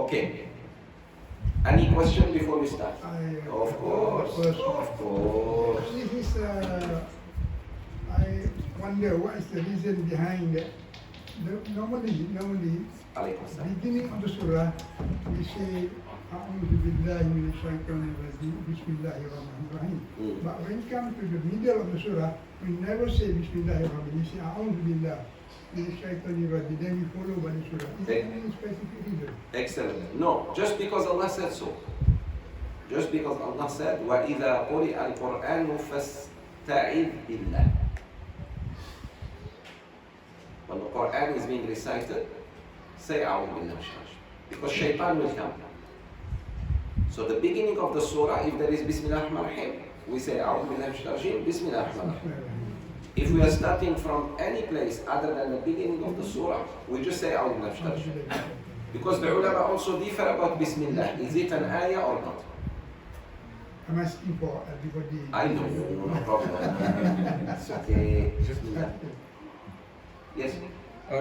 Okay. Any question before we start? Of course. This is, I wonder what is the reason behind that. Normally, beginning of the surah, we say, A'udhu billahi minash shaitanir rajim, Bismillahirrahmanirrahim. But when it comes to the middle of the surah, we never say Bismillahirrahmanirrahim. We say A'udhu billahi minash shaitanir rajim. Then we follow by the surah. Is there any specific reason? Excellent. No, just because Allah said so. Just because Allah said, وَإِذَا قُرِئَ الْقُرْآنُ فَاسْتَعِذْ بِاللَّهِ. When the Quran is being recited, say A'udhu billahi minash shaitanir rajim. Because shaitan will come. So the beginning of the surah, if there is Bismillah ar-Rahman ar-Rahim, we say A'udhu billahi minash shaitanir rajim, Bismillah ar-Rahman ar-Rahim. If we are starting from any place other than the beginning of the surah, we just say A'udhu billahi minash shaitanir rajim. Because the ulama also differ about Bismillah. Is it an ayah or not? I'm asking for everybody. I know, no problem. It's okay. Bismillah. Yes?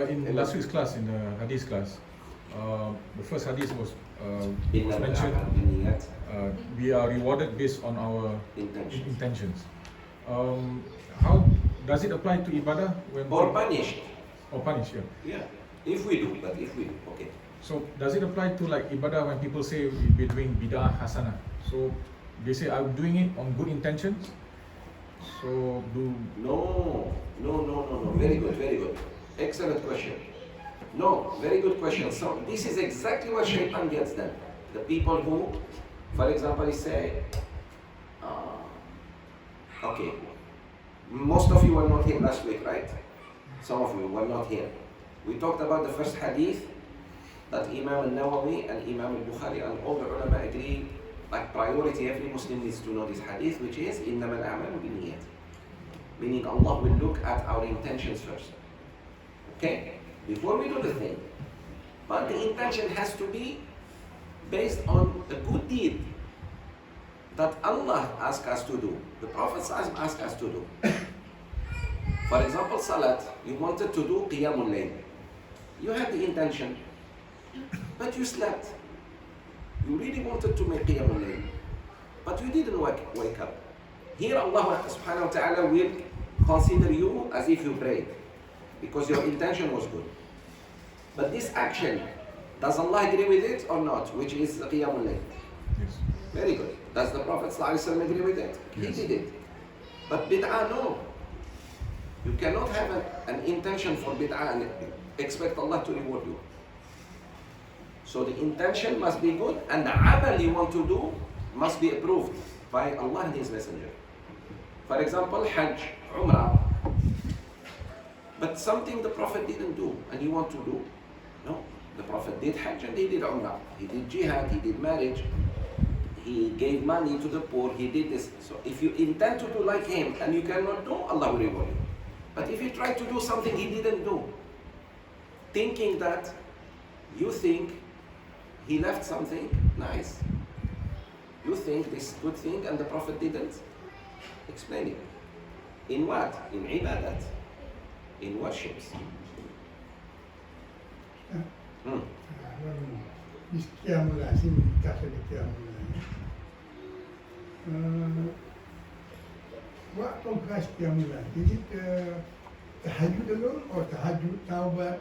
In last week's class, in the hadith class, the first hadith was mentioned, we are rewarded based on our intentions. How does it apply to ibadah? Or punished. Or punished, yeah. If we do, okay. So does it apply to like ibadah when people say we're doing bid'ah hasanah? So they say I'm doing it on good intentions. So No. Very good. Excellent question. No, very good question. So this is exactly what shaitan gets done. The people who, for example, say, okay, most of you were not here last week, right? Some of you were not here. We talked about the first hadith that Imam al-Nawawi and Imam al-Bukhari and all the ulama agree, like priority, every Muslim needs to know this hadith, which is إِنَّمَا الْأَعْمَالُ بِالنِّيَّاتِ. Meaning Allah will look at our intentions first. Okay? Before we do the thing. But the intention has to be based on a good deed that Allah asked us to do. The Prophet asked us to do. For example, Salat, you wanted to do Qiyamul Layl. You had the intention, but you slept. You really wanted to make Qiyamul Layl, but you didn't wake up. Here Allah subhanahu wa ta'ala will consider you as if you prayed, because your intention was good. But this action, does Allah agree with it or not? Which is Qiyamul Layl. yes. Very good. Does the Prophet ﷺ agree with it? Yes. He did it. But bid'ah, no. You cannot have an intention for bid'ah and expect Allah to reward you. So the intention must be good, and the amal you want to do must be approved by Allah and His Messenger. For example, Hajj, Umrah. But something the Prophet didn't do, and you want to do. No, the Prophet did Hajj and he did Umrah. He did Jihad, he did marriage. He gave money to the poor, he did this. So if you intend to do like him and you cannot do, Allah will reward you. But if you try to do something he didn't do, thinking that you think he left something nice, you think this good thing and the Prophet didn't, explain it. In what? In ibadat, in worships. This Qiyamul Layl, I think we covered the Qiyamul Layl. What comprise Qiyamul Layl? Is it tahajjud alone or tahajjud, tawbah,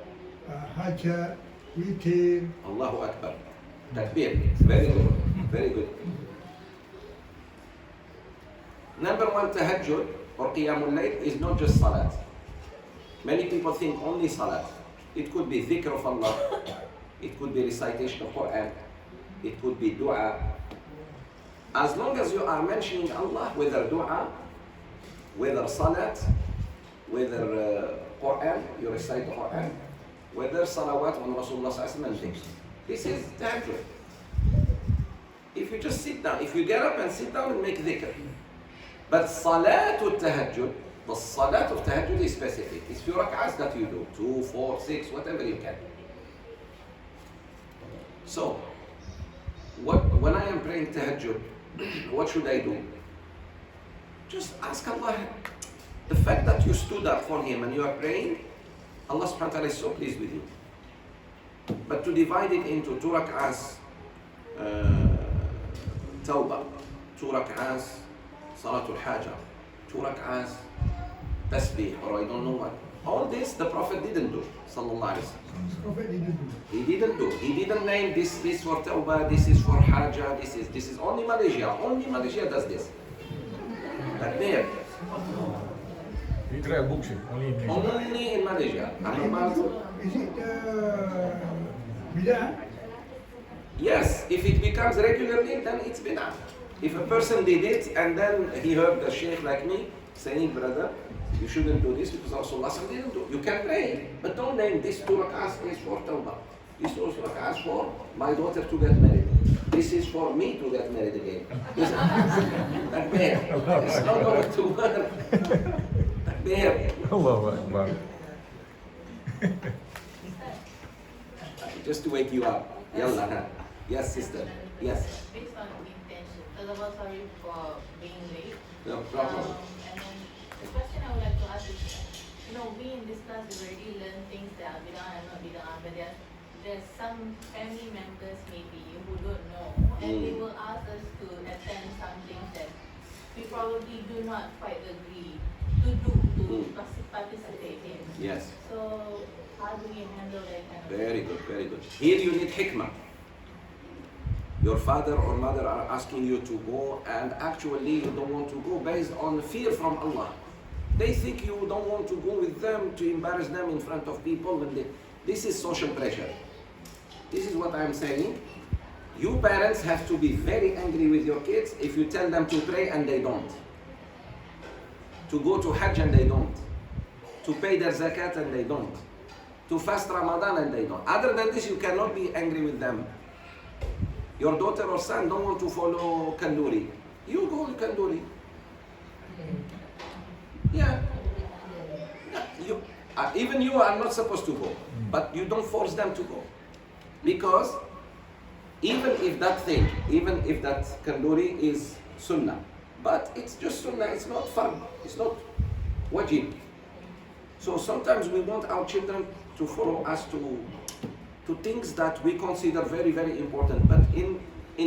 hajjat, witr? Allahu Akbar. Takbir. Very good. Very good. Number one, tahajjud or qiyamul layl is not just salat. Many people think only salat. It could be dhikr of Allah. It could be recitation of Quran. It could be dua. As long as you are mentioning Allah, whether dua, whether salat, whether Quran, you recite the Quran, whether salawat on Rasulullah sallallahu alaihi wasallam, this is tahajjud. If you just sit down, if you get up and sit down and make dhikr. But salatul tahajjud, the salat of tahajjud is specific. It's few rak'ahs that you do, 2, 4, 6, whatever you can. So, when I am praying tahajjud, what should I do? Just ask Allah. The fact that you stood up for Him and you are praying, Allah subhanahu wa ta'ala is so pleased with you. But to divide it into 2 rak'ahs tawbah, 2 rak'ahs salatul haja, 2 rak'ahs tasbih, or I don't know what. All this the Prophet didn't do, sallallahu alaihi wasallam. Prophet didn't do. He didn't do. He didn't name this for tawbah, this is for haja, this is only Malaysia. Only Malaysia does this. But there, We try a Bouchiki, only in Malaysia. only in Malaysia. Is it bid'ah? Yes, if it becomes regularly, then it's bid'ah. If a person did it and then he heard the Sheikh like me saying, brother, you shouldn't do this because Rasulullah didn't do. You can pray, but don't name this 2 rak'ahs is for tawbah. This 2 rak'ahs for my daughter to get married. This is for me to get married again. Takbir. It's not going to work. Takbir. Allahu Akbar. Just to wake you up. Yalla. Huh? Yes, sister. Yes. Based on intention. First of all, sorry for being late. No problem. And then the question I would like to ask is, we in this class we already learned things that are bid'ah and not bid'ah, but there's some family members maybe who don't know, and they will ask us to attend some things that we probably do not quite agree to do, to participate in. Yes. So how do we handle that kind of Very good, very good. Here you need hikmah. Your father or mother are asking you to go, and actually you don't want to go based on fear from Allah. They think you don't want to go with them to embarrass them in front of people. This is social pressure. This is what I'm saying. You parents have to be very angry with your kids if you tell them to pray and they don't. To go to Hajj and they don't. To pay their zakat and they don't. To fast Ramadan and they don't. Other than this, you cannot be angry with them. Your daughter or son don't want to follow Kanduri. You go to Kanduri. Yeah. Even you are not supposed to go, but you don't force them to go. Because even if that Kanduri is sunnah, but it's just sunnah, it's not fard, it's not wajib. So sometimes we want our children to follow us to things that we consider very, very important. But in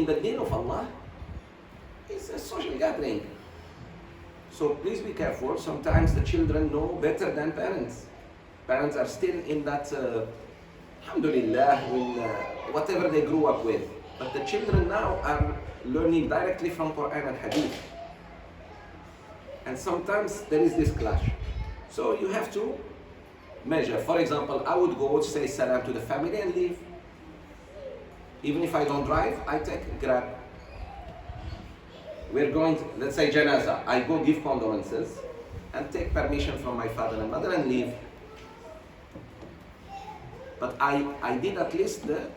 the deen of Allah, it's a social gathering. So please be careful. Sometimes the children know better than parents. Parents are still in that, alhamdulillah, whatever they grew up with. But the children now are learning directly from Quran and Hadith. And sometimes there is this clash. So you have to measure. For example, I would go say salam to the family and leave. Even if I don't drive, I take Grab. We're going, let's say Janaza. I go give condolences and take permission from my father and mother and leave. But I did at least the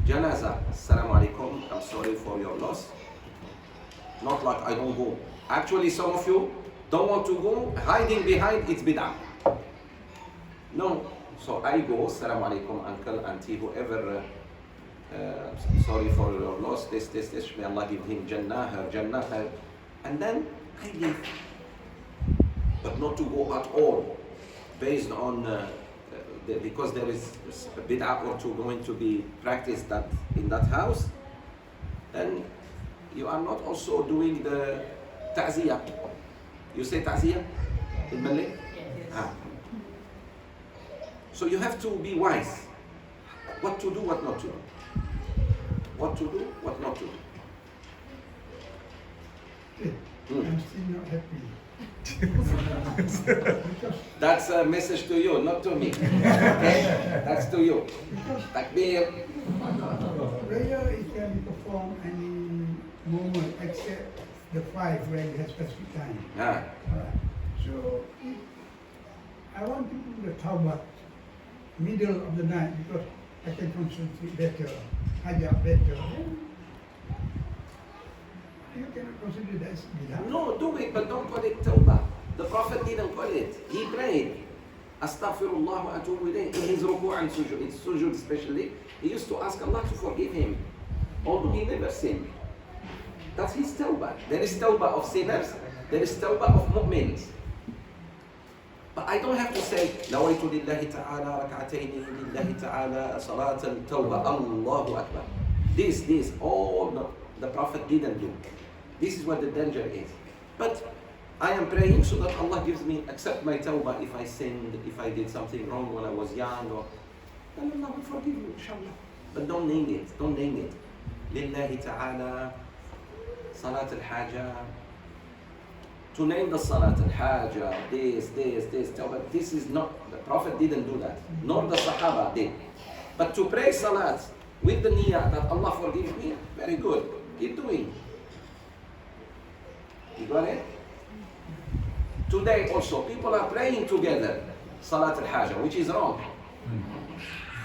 Janaza. Assalamu alaikum, I'm sorry for your loss. Not like I don't go. Actually, some of you don't want to go, hiding behind it's bid'ah. No. So I go, Assalamu alaikum, uncle, auntie, whoever, sorry for your loss, this, may Allah give him Jannah, her Jannah, her, and then I leave. But not to go at all, based on, because there is a bid'ah or two going to be practiced in that house, then you are not also doing the ta'ziyah. You say ta'ziyah in Malay? Yes. So you have to be wise. What to do, what not to do. What to do, what not to do. I'm still not happy. That's a message to you, not to me. Okay? That's to you. Takbir. Prayer it can be performed any moment except the 5 where you have specific time. Ah. Alright. So if I want to do the tawbah middle of the night because I can concentrate better, hajat better. You cannot consider that as bid'ah. No, do it, but don't call it tawbah. The Prophet didn't call it. He prayed. Astaghfirullah wa atubu ilayh. In his ruku' and sujood, in sujood especially, he used to ask Allah to forgive him. Although he never sinned. That's his tawbah. There is tawbah of sinners. There is tawbah of mu'mins. But I don't have to say نويت لله تعالى ركعتين لله تعالى صلاة التوبة الله أكبر. This all the Prophet didn't do. This is what the danger is. But I am praying so that Allah accept my tawbah if I sinned, if I did something wrong when I was young, then Allah will forgive you, inshallah. But don't name it. Lillahi ta'ala, salat al-haja. To name the salat al-haja, this, tawbah, this is not, the Prophet didn't do that, nor the Sahaba did. But to pray salat with the niyyah that Allah forgives me, very good, keep doing. You got it? Today also, people are praying together, Salat al-Haja, which is wrong.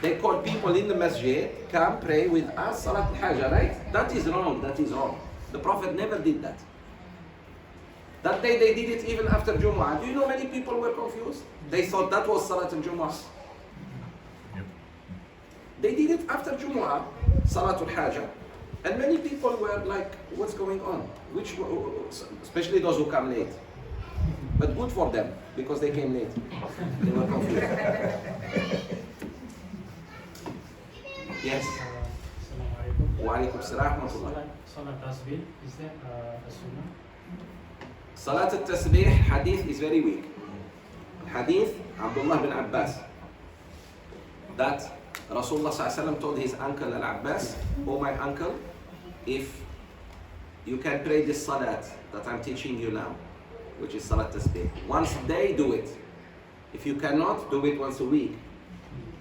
They call people in the masjid, come pray with us, Salat al-Haja, right? That is wrong. The Prophet never did that. That day they did it even after Jumu'ah. Do you know many people were confused? They thought that was Salat al-Jumu'ah. They did it after Jumu'ah, Salat al-Haja. And many people were like, what's going on? Especially those who come late. But good for them, because they came late. They were confused. Yes. Wa alaikum assalam. Salat Tasbih, is that a sunnah? Salat al-Tasbih hadith is very weak. Hadith, Abdullah bin Abbas, that Rasulullah ﷺ told his uncle Al-Abbas, oh my uncle, if you can pray this salat that I'm teaching you now, which is Salat Tasbih, once a day, do it. If you cannot, do it once a week.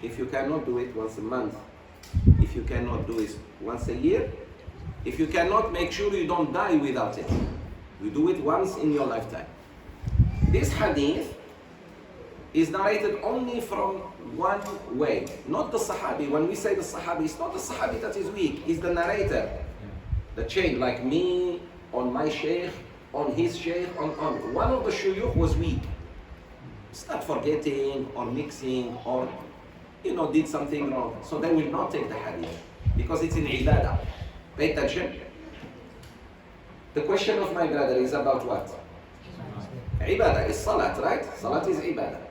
If you cannot, do it once a month. If you cannot, do it once a year. If you cannot, make sure you don't die without it. You do it once in your lifetime. This hadith is narrated only from one way, not the Sahabi. When we say the Sahabi, it's not the Sahabi that is weak, it's the narrator. The chain, like me, on my Sheikh, on his Sheikh, on. One of the shuyukh was weak. Start forgetting or mixing or, did something wrong. So they will not take the hadith because it's in ibadah. Pay attention. The question of my brother is about what? Ibadah is salat, right? Salat is ibadah.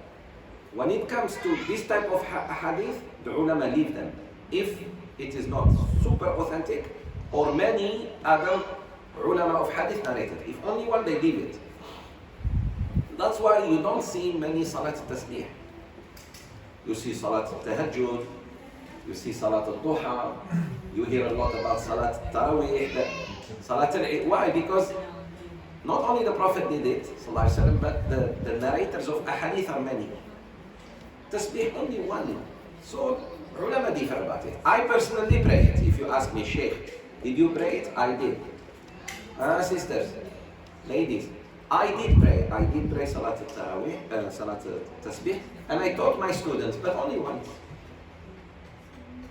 When it comes to this type of hadith, the ulama leave them. If it is not super authentic, or many other ulama of hadith narrated. If only one, they leave it. That's why you don't see many salat tasbih. You see salat tahajjud, you see salat al-duha, you hear a lot about salat tarawih, salat al-eid. Why? Because not only the Prophet did it, but the narrators of ahadith are many. Tasbih only one. So ulama differ about it. I personally pray it. If you ask me, Sheikh, did you pray it? I did. Sisters, ladies, I did pray. I did pray Salat al-Tarawih, Salat al-Tasbih, and I taught my students, but only once.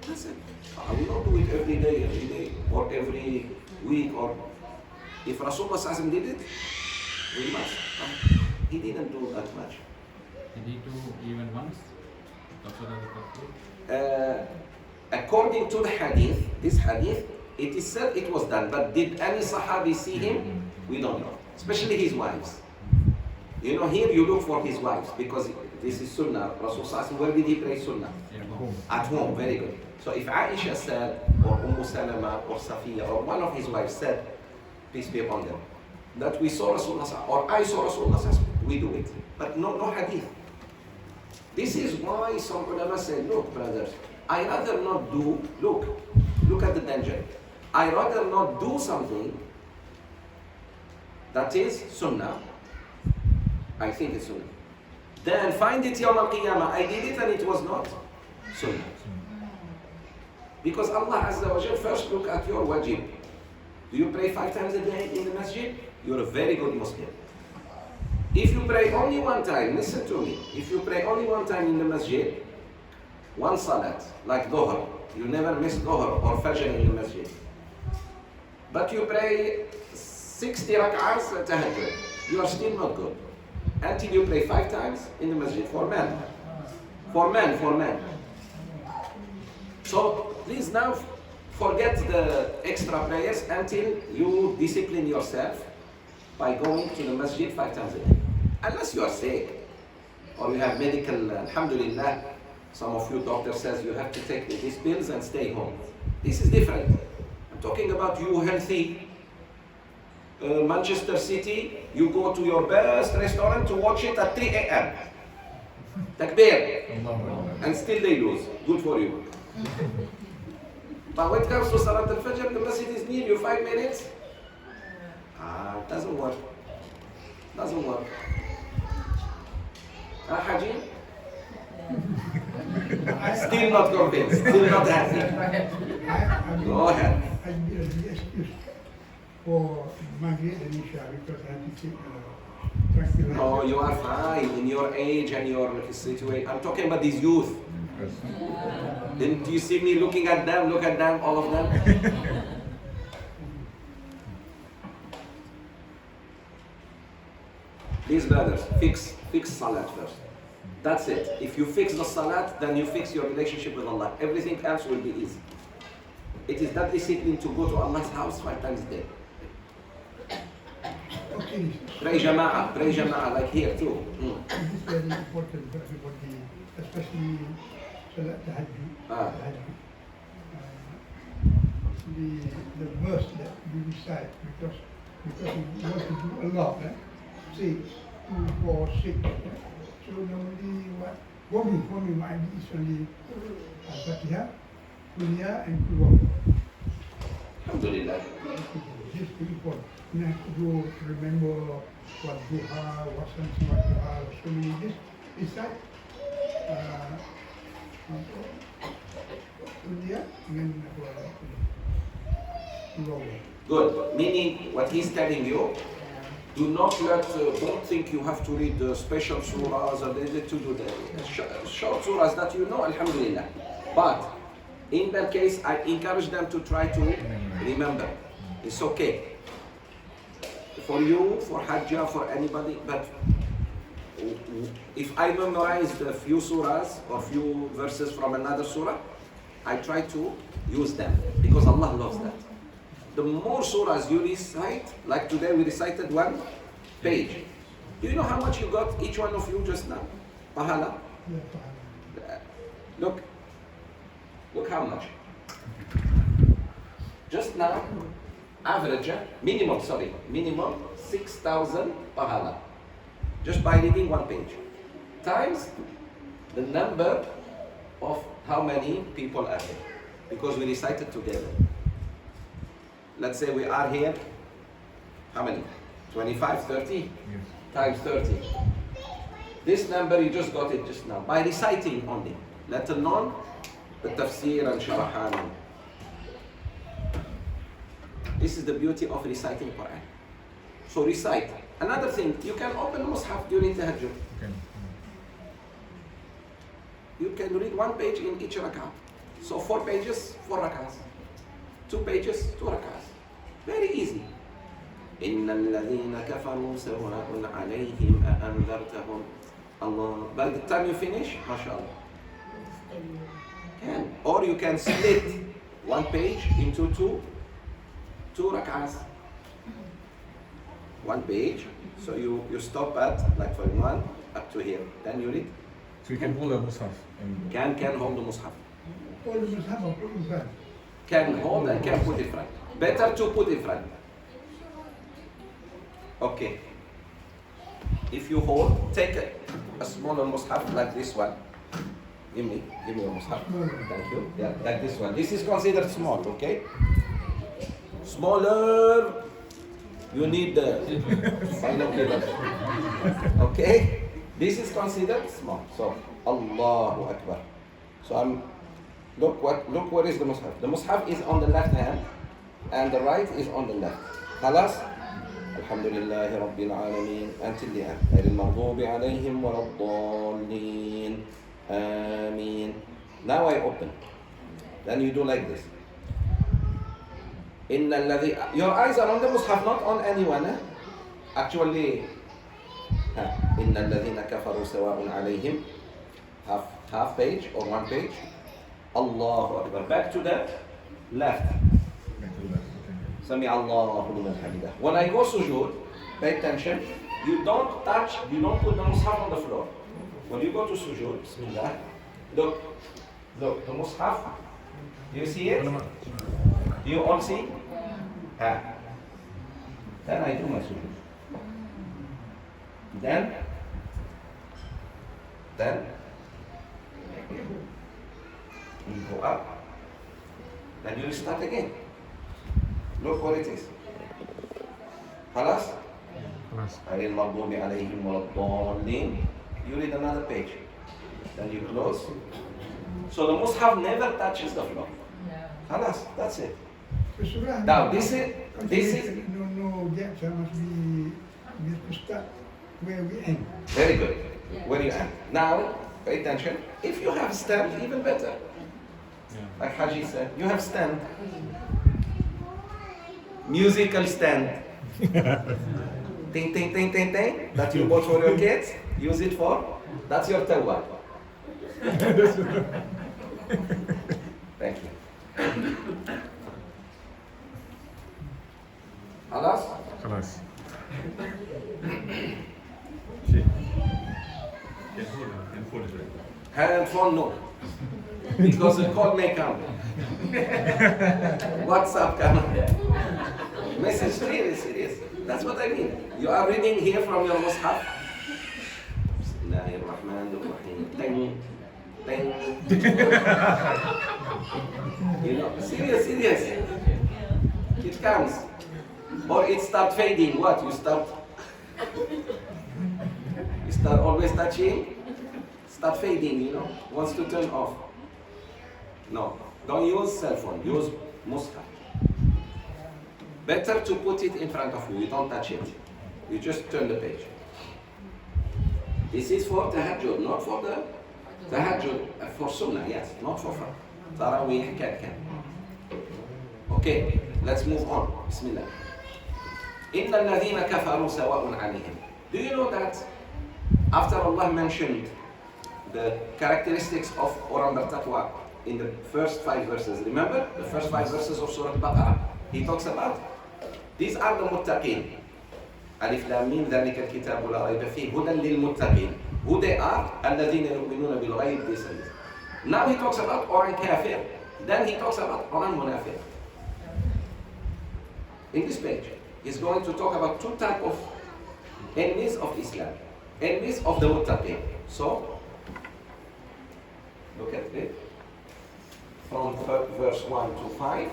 That's it. I will not do it every day, or every week, or if Rasulullah ﷺ did it, we must. He didn't do that much. Did he do even once? According to the hadith, this hadith, it is said it was done, but did any Sahabi see him? We don't know. Especially his wives. Here you look for his wives, because this is Sunnah. Rasulullah, where did he pray Sunnah? At home, very good. So if Aisha said, or Salama, or Safiya, or one of his wives said, peace be upon them, that we saw Rasulullah, or I saw Rasulullah, we do it. But no hadith. This is why some ulama say, look brothers, I rather not do, look at the danger. I rather not do something that is sunnah, I think it's sunnah, then find it yawm al-qiyamah, I did it and it was not sunnah. Because Allah Azza wa Jal first look at your wajib. Do you pray 5 times a day in the masjid? You're a very good Muslim. If you pray only one time, listen to me, if you pray only one time in the masjid, one salat, like Dhuhr, you never miss Dhuhr or Fajr in the masjid, but you pray 60 rak'ahs tahajjud, you are still not good. Until you pray 5 times in the masjid, for men. So please now forget the extra prayers until you discipline yourself by going to the masjid 5 times a day. Unless you are sick, or you have medical, alhamdulillah, some of you doctor says you have to take these pills and stay home. This is different. I'm talking about you healthy. Manchester City, you go to your best restaurant to watch it at 3 a.m. Takbir. And still they lose. Good for you. But when it comes to Salat al-Fajr, the masjid is near you 5 minutes. It doesn't work. Doesn't work. Haji? Still not convinced. Still not happy. Go ahead. I need an excuse for Maghrib and Isha because I have to take tranquilizer. No, you are fine in your age and your situation. I'm talking about these youth. Didn't you see me looking at them? Look at them, all of them. Please, brothers, fix salat first. That's it. If you fix the salat, then you fix your relationship with Allah. Everything else will be easy. It is that discipline to go to Allah's house 5 times a day. Okay, Pray jama'ah like here too. this is very important for everybody, especially Salat Tahajjud. Tahajjud. The verse that we recite because we want to do a lot, 6, 2, 4, 6. So normally for me, my idea is only Al-Fatiha, Kuliah and Qur'an. Alhamdulillah. Just to important. You have to go to remember what duha, what something, what duha, so many this. It's like Kuliah and then Qur'an. Good. Meaning what he's telling you, don't think you have to read the special surahs or to do the short surahs that you know, alhamdulillah. But in that case, I encourage them to try to remember. It's okay. For you, for Hajjah, for anybody, but if I memorized a few surahs or few verses from another surah, I try to use them because Allah loves that. The more surahs you recite, like today we recited 1 page. Do you know how much you got, each one of you just now? Pahala? Look how much. Just now, average, minimum 6,000 pahala. Just by reading 1 page. Times the number of how many people are here. Because we recited together. Let's say we are here, how many? 25, 30? Yes. Times 30. This number, you just got it just now, by reciting only, let alone the Tafseer and Sharahan. This is the beauty of reciting Quran. So recite. Another thing, you can open Mus'haf during Tahajjud. Okay. You can read 1 page in each rak'ah. So 4 pages, 4 rak'ahs. 2 pages, 2 rak'ahs. Very easy. إن الذين كفروا سواء عليهم أأنذرتهم Allah. By the time you finish, mashallah. Can. Or you can split 1 page into 2 rak'ahs. 1 page. So you stop at like from 1 up to here. Then you read. So you can hold a mushaf. And Can hold the mushaf. All the Muslim are put in front. Can hold and can put in front. Better to put in front. Okay. If you hold, take a smaller mushaf like this one. Give me a mushaf. Thank you. Yeah, like this one. This is considered small, okay? Smaller, you need the binoculars. Okay? This is considered small. So, Allahu Akbar. So look where is the mushaf. The mushaf is on the left hand and the right is on the left. Khalas? Alhamdulillahi Rabbil Alameen. Until the end. غير المغضوب عليهم ولا الضالين. Ameen. Now I open. Then you do like this. Your eyes are on the mushaf, not on anyone. Actually, إن الذين كفروا سواء عليهم. Half page or 1 page. Allahu Akbar. Back to the left. Sami Allahu liman hamidah. When I go sujood, pay attention. You don't put the mushaf on the floor. when you go to sujood, bismillah, look, the mushaf, do you see it? Do you all see? Then I do my sujood. Then you go up. Then you start again. Look what it is. خلاص؟ غير المغضوب عليهم ولا الضالين. You read another page. Then you close. So the mushaf never touches the floor. خلاص, that's it. Now this is no gaps. I must be we have to start where we end. very good. Where you end. Now pay attention. If you have stand, even better. Like Haji said, you have stand. Musical stand. Ting ting ting ting ting. That you bought for your kids. Use it for. That's your tawbah. Thank you. خلاص؟ خلاص. Handphone, no. Because the call may come. WhatsApp come. Message, serious. That's what I mean. You are reading here from your mushaf. Bismillahirrahmanirrahim. Ting. You know, serious. It comes. Or it start fading. What? You start always touching. Start fading, you know. Wants to turn off. No. Don't use cell phone. Use mushaf. Better to put it in front of you. You don't touch it. You just turn the page. This is for tahajjud, not for the tahajjud. For sunnah, yes. Not for tarawih, can. Okay, let's move on. Bismillah. إِنَّ الَّذِينَ كَفَرُوا سَوَاءٌ عَلَيْهِمْ. Do you know that after Allah mentioned the characteristics of Orang Bertaqwa in the first 5 verses, remember the first 5 verses of Surah Al-Baqarah, he talks about these are the muttaqin. Alif Lam Mim ذَلِكَ الْكِتَابُ لَا رَيْبَ فِيهِ هُدًى لِلْمُتَّقِينَ. Who they are? الَّذِينَ يُؤْمِنُونَ بِالْغَيْبِ. This and this. Now he talks about Orang Kafir. Then he talks about Orang Munafiq. In this page, he's going to talk about 2 types of enemies of Islam. Enemies of the muttaqin. So, look at it. From verse 1 to 5.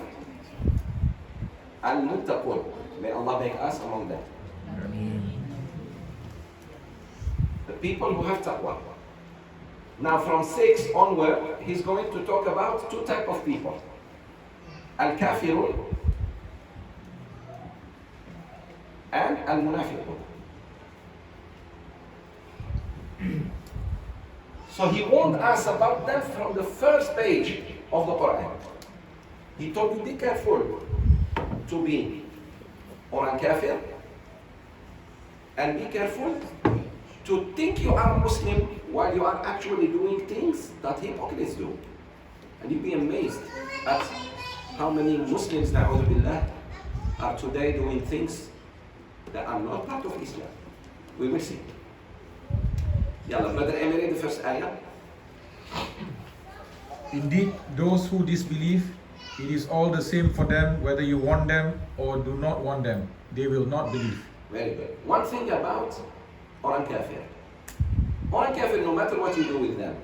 Al-Muttaqun. May Allah make us among them. The people who have taqwa. Now from 6 onward, he's going to talk about 2 types of people. Al-Kafirun and Al-Munafiqun. So he warned us about them from the first page of the Quran. He told you, be careful to be Orang Kafir, and be careful to think you are Muslim while you are actually doing things that hypocrites do. And you'll be amazed at how many Muslims, na'udhu billah, are today doing things that are not part of Islam. We will see. Yalla, Brother Emery, the first ayah. Indeed, those who disbelieve, it is all the same for them whether you want them or do not want them. They will not believe. Very good. One thing about Orang Kafir. Orang Kafir, no matter what you do with them,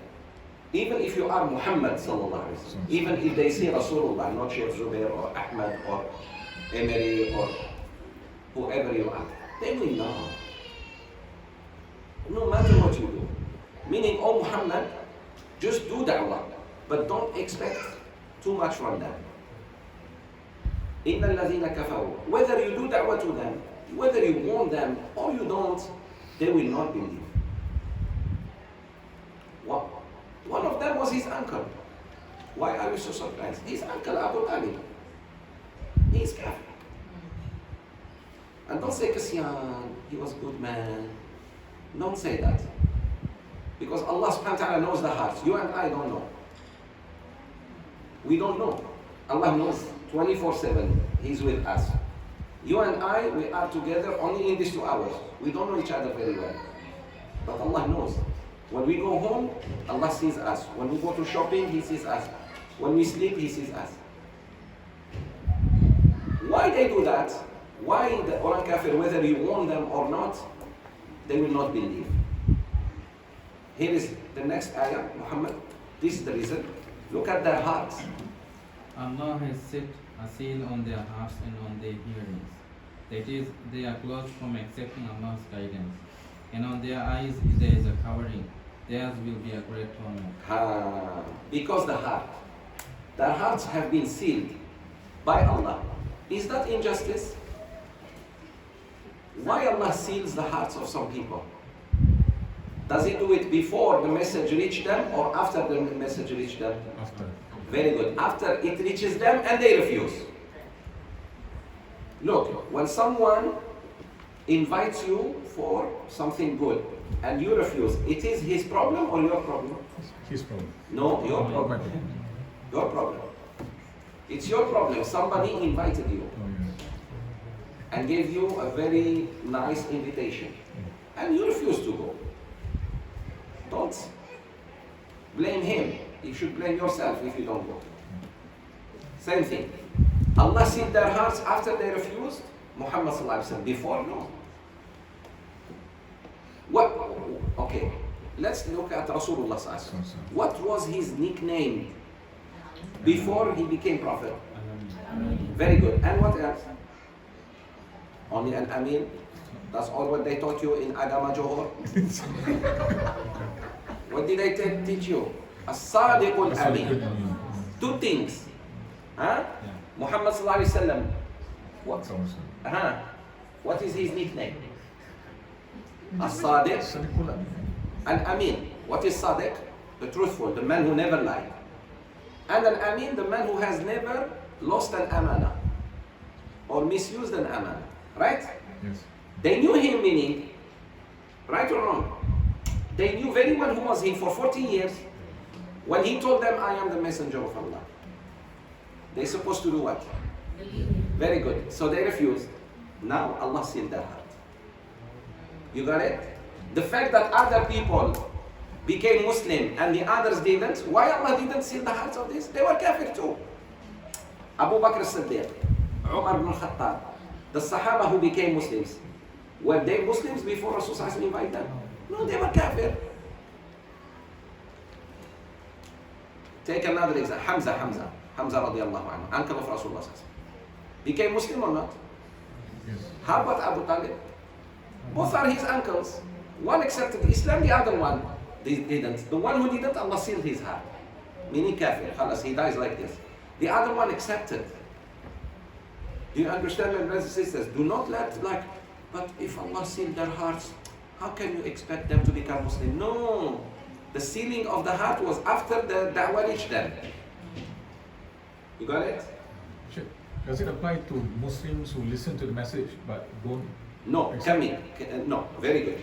even if you are Muhammad sallallahu alaihi wasallam, even if they say Rasulullah, not Sheikh Zoubir or Ahmad or Emery or whoever you are, they will know. No matter what you do. Meaning, oh Muhammad, just do da'wah, but don't expect too much from them. إِنَّ الَّذِينَ كَفَرُوا. Whether you do da'wah to them, whether you warn them or you don't, they will not believe. One of them was his uncle. Why are you so surprised? His uncle Abu Talib. He's Kafir. And don't say Kasyan, he was a good man. Don't say that. Because Allah subhanahu wa ta'ala knows the hearts. You and I don't know. We don't know. Allah knows 24/7. He's with us. You and I, we are together only in these 2 hours. We don't know each other very well. But Allah knows When we go home, Allah sees us. When we go to shopping, He sees us. When we sleep, He sees us. Why they do that? Why the Quran Kafir, whether you warn them or not, they will not believe. Here is the next ayah, Muhammad. This is the reason. Look at their hearts. Allah has set a seal on their hearts and on their hearings. That is, they are closed from accepting Allah's guidance. And on their eyes there is a covering. Theirs will be a great torment. Because their hearts have been sealed by Allah. Is that injustice? Why Allah seals the hearts of some people? Does He do it before the message reached them or after the message reached them? After. Very good. After it reaches them and they refuse. Look, when someone invites you for something good and you refuse, it is his problem or your problem? His problem. No, your My problem. problem. Your problem. It's your problem. Somebody invited you Oh, yes. and gave you a very nice invitation and you refuse to go. Don't blame him. You should blame yourself if you don't go. Same thing. Allah sealed their hearts after they refused. Muhammad sallallahu alaihi wasallam before, no. What? Okay. Let's look at Rasulullah sallallahu alaihi wasallam. What was his nickname before he became prophet? Very good. And what else? Only an Amin? That's all what they taught you in Agama Johor? What did they teach you? As-Sadiqul Amin. Two things. Huh? Muhammad sallallahu alaihi wasallam. What? What is his nickname? As-Sadiq. An Amin. What is Sadiq? The truthful, the man who never lied. And an Amin, the man who has never lost an amana or misused an amana. Right? Yes. They knew him meaning, right or wrong? They knew very well who was he for 40 years. When he told them, I am the messenger of Allah, they're supposed to do what? Very good. So they refused. Now Allah sealed their heart. You got it? The fact that other people became Muslim and the others didn't, why Allah didn't seal the hearts of this? They were kafir too. Abu Bakr as-Siddiq, Umar ibn Khattab, the Sahaba who became Muslims, were they Muslims before Rasulullah invited them? No, they were kafir. Take another example. Hamza radiallahu anhu, uncle of Rasulullah. Became Muslim or not? Yes. How about Abu Talib? Both are his uncles. One accepted Islam, the other one didn't. The one who didn't, Allah sealed his heart. Meaning kafir. Khalas, he dies like this. The other one accepted. Do you understand, my brothers and sisters? Do not let but if Allah sealed their hearts, how can you expect them to become Muslim? No. The sealing of the heart was after the da'wah reached them. You got it? Sheikh, does it apply to Muslims who listen to the message but don't? No, Kami. No, very good.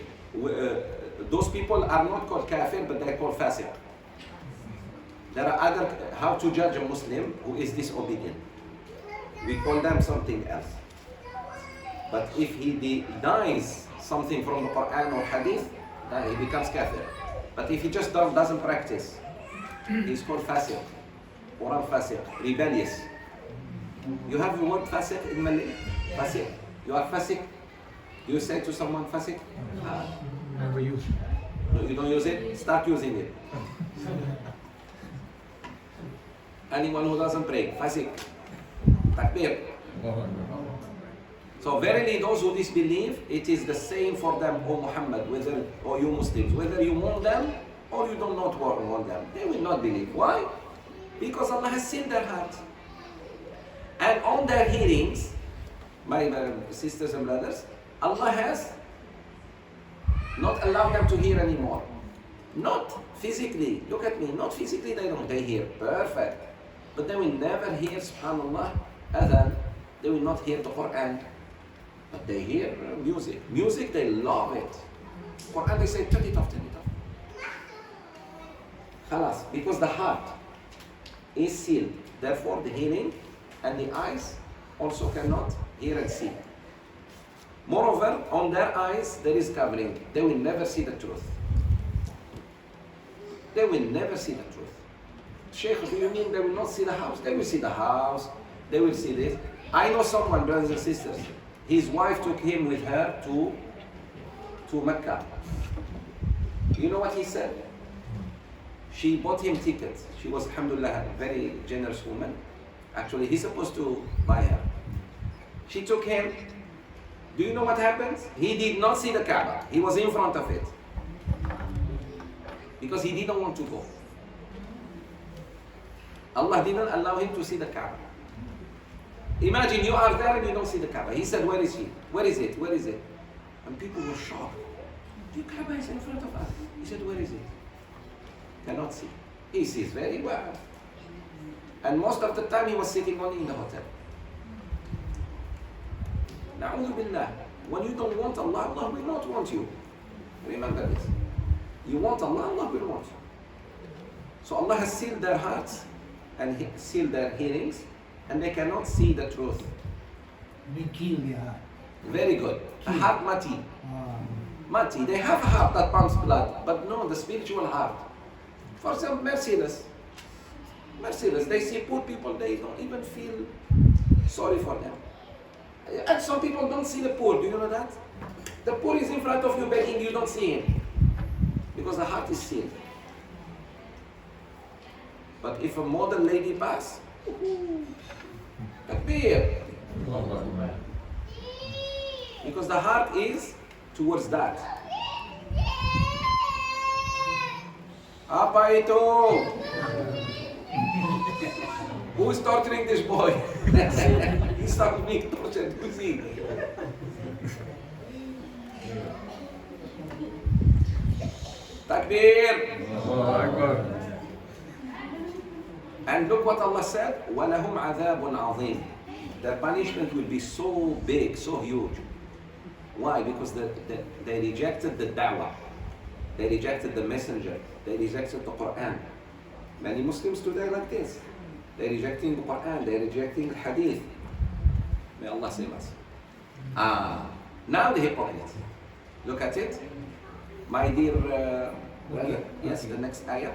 Those people are not called kafir, but they're called fasiq. There are other, how to judge a Muslim who is disobedient. We call them something else. But if he denies something from the Quran or Hadith, then he becomes kafir. But if he just doesn't practice, he's called fasiq. Quran fasiq, rebellious. You have the word fasiq in Malay? Fasiq. You are fasiq. Do you say to someone fasiq? Never use. No, you don't use it? Start using it. Anyone who doesn't pray, fasiq. Takbir. So verily those who disbelieve, it is the same for them, O Muhammad, or you Muslims, whether you warn them or you do not warn them, they will not believe. Why? Because Allah has sealed their heart. And on their hearings, my sisters and brothers, Allah has not allowed them to hear anymore. Not physically, look at me, not physically they hear, perfect. But they will never hear, subhanallah, adhan, they will not hear the Quran. But they hear music. Music, they love it. Quran, they say, turn it off, turn it off. Khalas, because the heart is sealed. Therefore, the hearing and the eyes also cannot hear and see. Moreover, on their eyes, there is covering. They will never see the truth. they will never see the truth. Sheikh, do you mean they will not see the house? They will see the house, they will see this. I know someone, brothers and sisters, his wife took him with her to Mecca. You know what he said? She bought him tickets. She was, alhamdulillah, a very generous woman. Actually, he's supposed to buy her. She took him. Do you know what happens? He did not see the Kaaba. He was in front of it. Because he didn't want to go. Allah didn't allow him to see the Kaaba. Imagine you are there and you don't see the Kaaba. He said, where is he? Where is it? Where is it? And people were shocked. The Kaaba is in front of us. He said, where is it? Cannot see. He sees very well. And most of the time he was sitting only in the hotel. Na'udhu billah. When you don't want Allah, Allah will not want you. Remember this. You want Allah, Allah will want you. So Allah has sealed their hearts and sealed their hearings, and they cannot see the truth. We kill the heart. Very good. The heart mati. Ah. Mati. They have a heart that pumps blood, but no, the spiritual heart. For some, merciless. Merciless. They see poor people, they don't even feel sorry for them. And some people don't see the poor. Do you know that? The poor is in front of you begging, you don't see him. Because the heart is sealed. But if a modern lady pass, takbir. Because the heart is towards that. Apa itu? Who is torturing this boy? He's not being tortured. Who's he? Takbir. And look what Allah said. وَلَهُمْ عَذَابٌ عَظِيمٌ. Their punishment will be so big, so huge. Why? Because they rejected the da'wah. They rejected the messenger. They rejected the Quran. Many Muslims today are like this. They're rejecting the Quran. They're rejecting the Hadith. May Allah save us. Now the hypocrites. Look at it. My dear brother. Yes, the next ayah.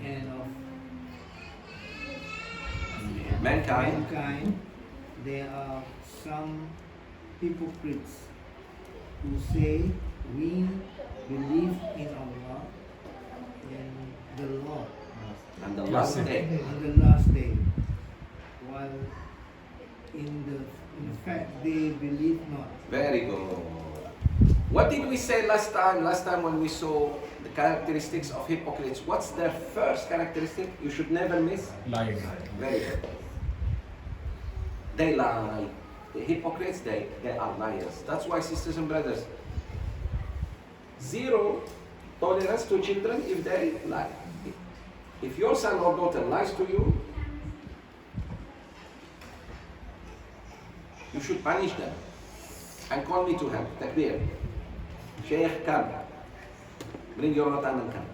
And of Mankind. there are some hypocrites who say we believe in Allah and the Lord And the last day. on the last day, while in fact they believe not. Very good. What did we say last time? Last time when we saw the characteristics of hypocrites, what's their first characteristic? You should never miss. Lying. Very good. They lie. The hypocrites, they are liars. That's why, sisters and brothers, zero tolerance to children if they lie. If your son or daughter lies to you, you should punish them and call me to help. Takbir. Sheikh, come. Bring your ratan and come.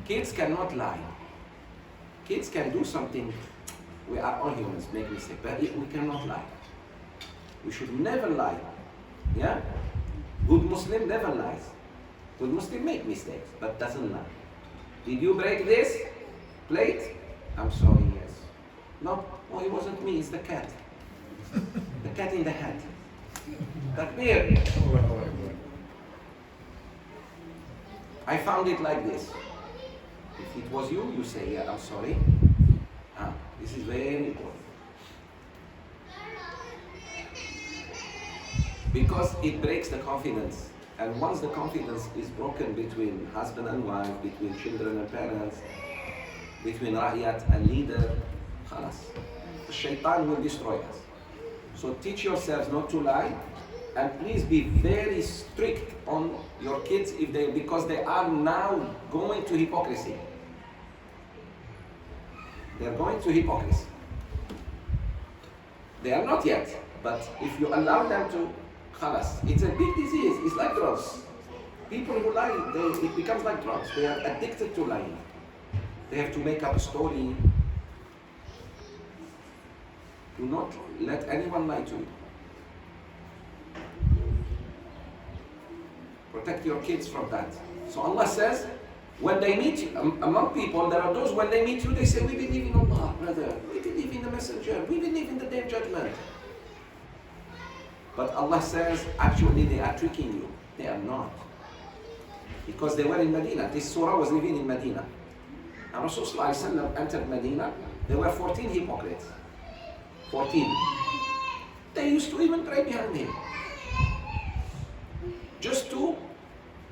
Kids cannot lie. Kids can do something. We are all humans, make mistakes, but we cannot lie. We should never lie. Yeah? Good Muslim never lies. Good Muslim make mistakes, but doesn't lie. Did you break this plate? I'm sorry, yes. No, oh, it wasn't me, it's the cat. The cat in the hat. Takbir. I found it like this. If it was you, you say, yeah, I'm sorry. This is very important. Because it breaks the confidence. And once the confidence is broken between husband and wife, between children and parents, between ra'iyat and leader, khalas. The shaitan will destroy us. So teach yourselves not to lie, and please be very strict on your kids because they are now going to hypocrisy. They are going to hypocrisy. They are not yet, but if you allow them to, khalas, it's a big disease. It's like drugs. People who lie, it becomes like drugs. They are addicted to lying. They have to make up a story. Do not let anyone lie to you. Protect your kids from that. So Allah says, when they meet you, among people, there are those when they meet you, they say, we believe in Allah, brother. We believe in the messenger. We believe in the day of judgment. But Allah says, actually they are tricking you. They are not. Because they were in Medina. This surah was living in Medina. And Rasulullah entered Medina. There were 14 hypocrites. 14. They used to even pray behind him. Just to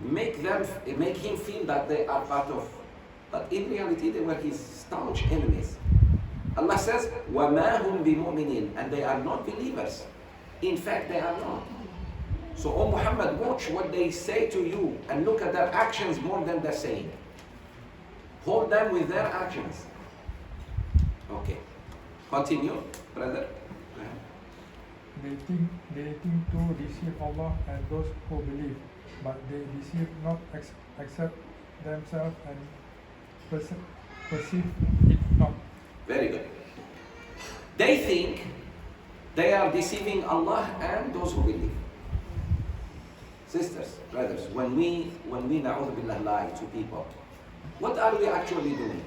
make him feel that they are part of. But in reality, they were his staunch enemies. Allah says, وَمَا هُمْ بِمُؤْمِنِينَ, and they are not believers. In fact, they are not. So, O Muhammad, watch what they say to you and look at their actions more than their saying. Hold them with their actions. Okay. Continue, brother. They think to deceive Allah and those who believe, but they deceive not except themselves and perceive it not. Very good. They think they are deceiving Allah and those who believe. Sisters, brothers, when we na'udhu billah lie to people, what are we actually doing?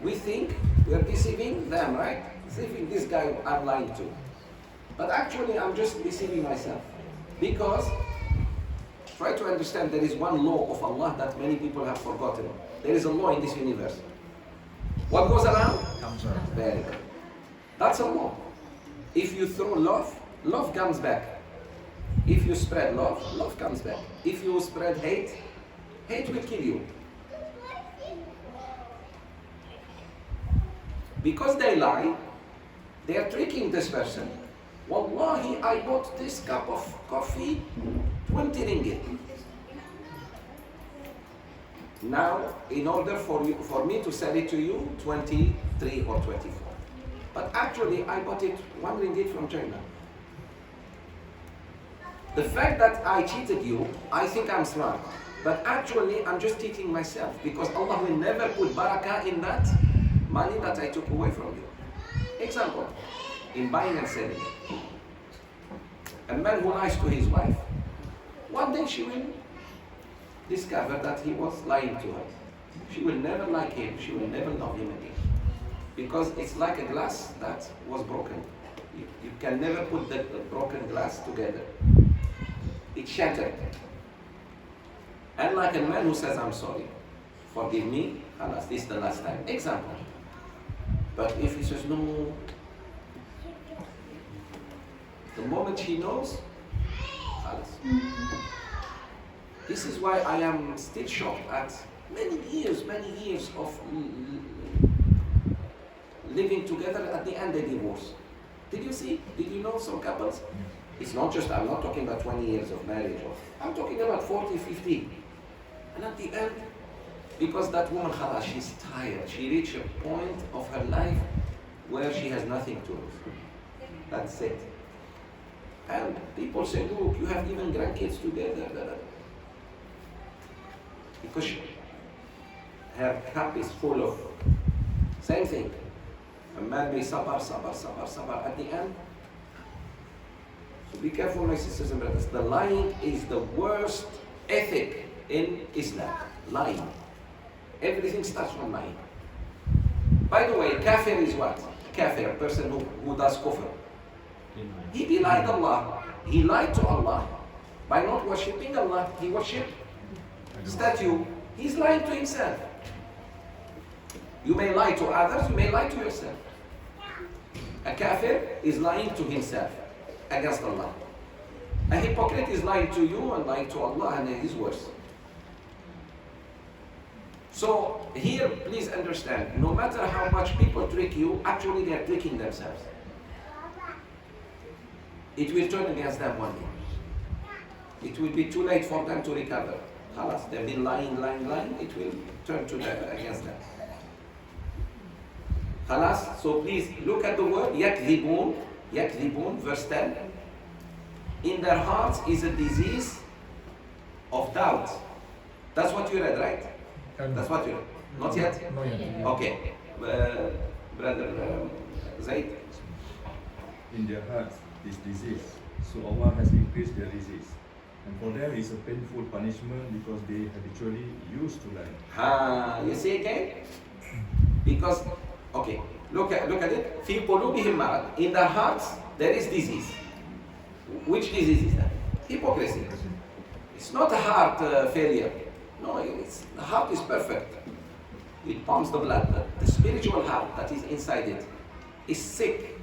We think we are deceiving them, right? Deceiving this guy I'm lying to. But actually I'm just deceiving myself. Because, try to understand, there is one law of Allah that many people have forgotten. There is a law in this universe. What goes around? Comes around. Very good. That's a law. If you throw love, love comes back. If you spread love, love comes back. If you spread hate, hate will kill you. Because they lie, they are tricking this person. Wallahi, I bought this cup of coffee, 20 ringgit. Now, in order for me to sell it to you, 23 or 24. But actually, I bought it 1 ringgit from China. The fact that I cheated you, I think I'm smart. But actually, I'm just cheating myself because Allah will never put barakah in that money that I took away from you. Example, in buying and selling. A man who lies to his wife, one day she will discover that he was lying to her. She will never like him, she will never love him again. Because it's like a glass that was broken. You can never put the broken glass together. It shattered. And like a man who says, I'm sorry, forgive me, alas, this is the last time. Example. But if he says, no, the moment she knows, alas. This is why I am still shocked at many years of living together. At the end they divorce. Did you know some couples? It's not just, I'm not talking about 20 years of marriage. I'm talking about 40, 50. And at the end, because that woman, khalas, she's tired. She reached a point of her life where she has nothing to lose. That's it. And people say, look, you have even grandkids together. Because her cup is full of, same thing. A man may sabar. At the end, so be careful, my sisters and brothers. The lying is the worst ethic in Islam. Lying. Everything starts from lying. By the way, kafir is what? Kafir, a person who does kufr. He belied Allah. He lied to Allah. By not worshipping Allah, he worshipped statue. He's lying to himself. You may lie to others, you may lie to yourself. A kafir is lying to himself against Allah. A hypocrite is lying to you and lying to Allah, and it is worse. So here, please understand, no matter how much people trick you, actually they are tricking themselves. It will turn against them one day. It will be too late for them to recover. Khalas, they've been lying, it will turn to them against them. Khalas, so please look at the word yakdhibun, verse 10. In their hearts is a disease of doubt. That's what you read, right? That's what you read. Not yet? Not yet. Okay. Brother Zaid. In their hearts is disease. So Allah has increased their disease. And for them, it's a painful punishment because they habitually used to lie. You see again? Because, okay, look at it. في قلوبهم مرض. In their hearts, there is disease. Which disease is that? Hypocrisy. It's not a heart failure. No, the heart is perfect. It pumps the blood. The spiritual heart that is inside it is sick.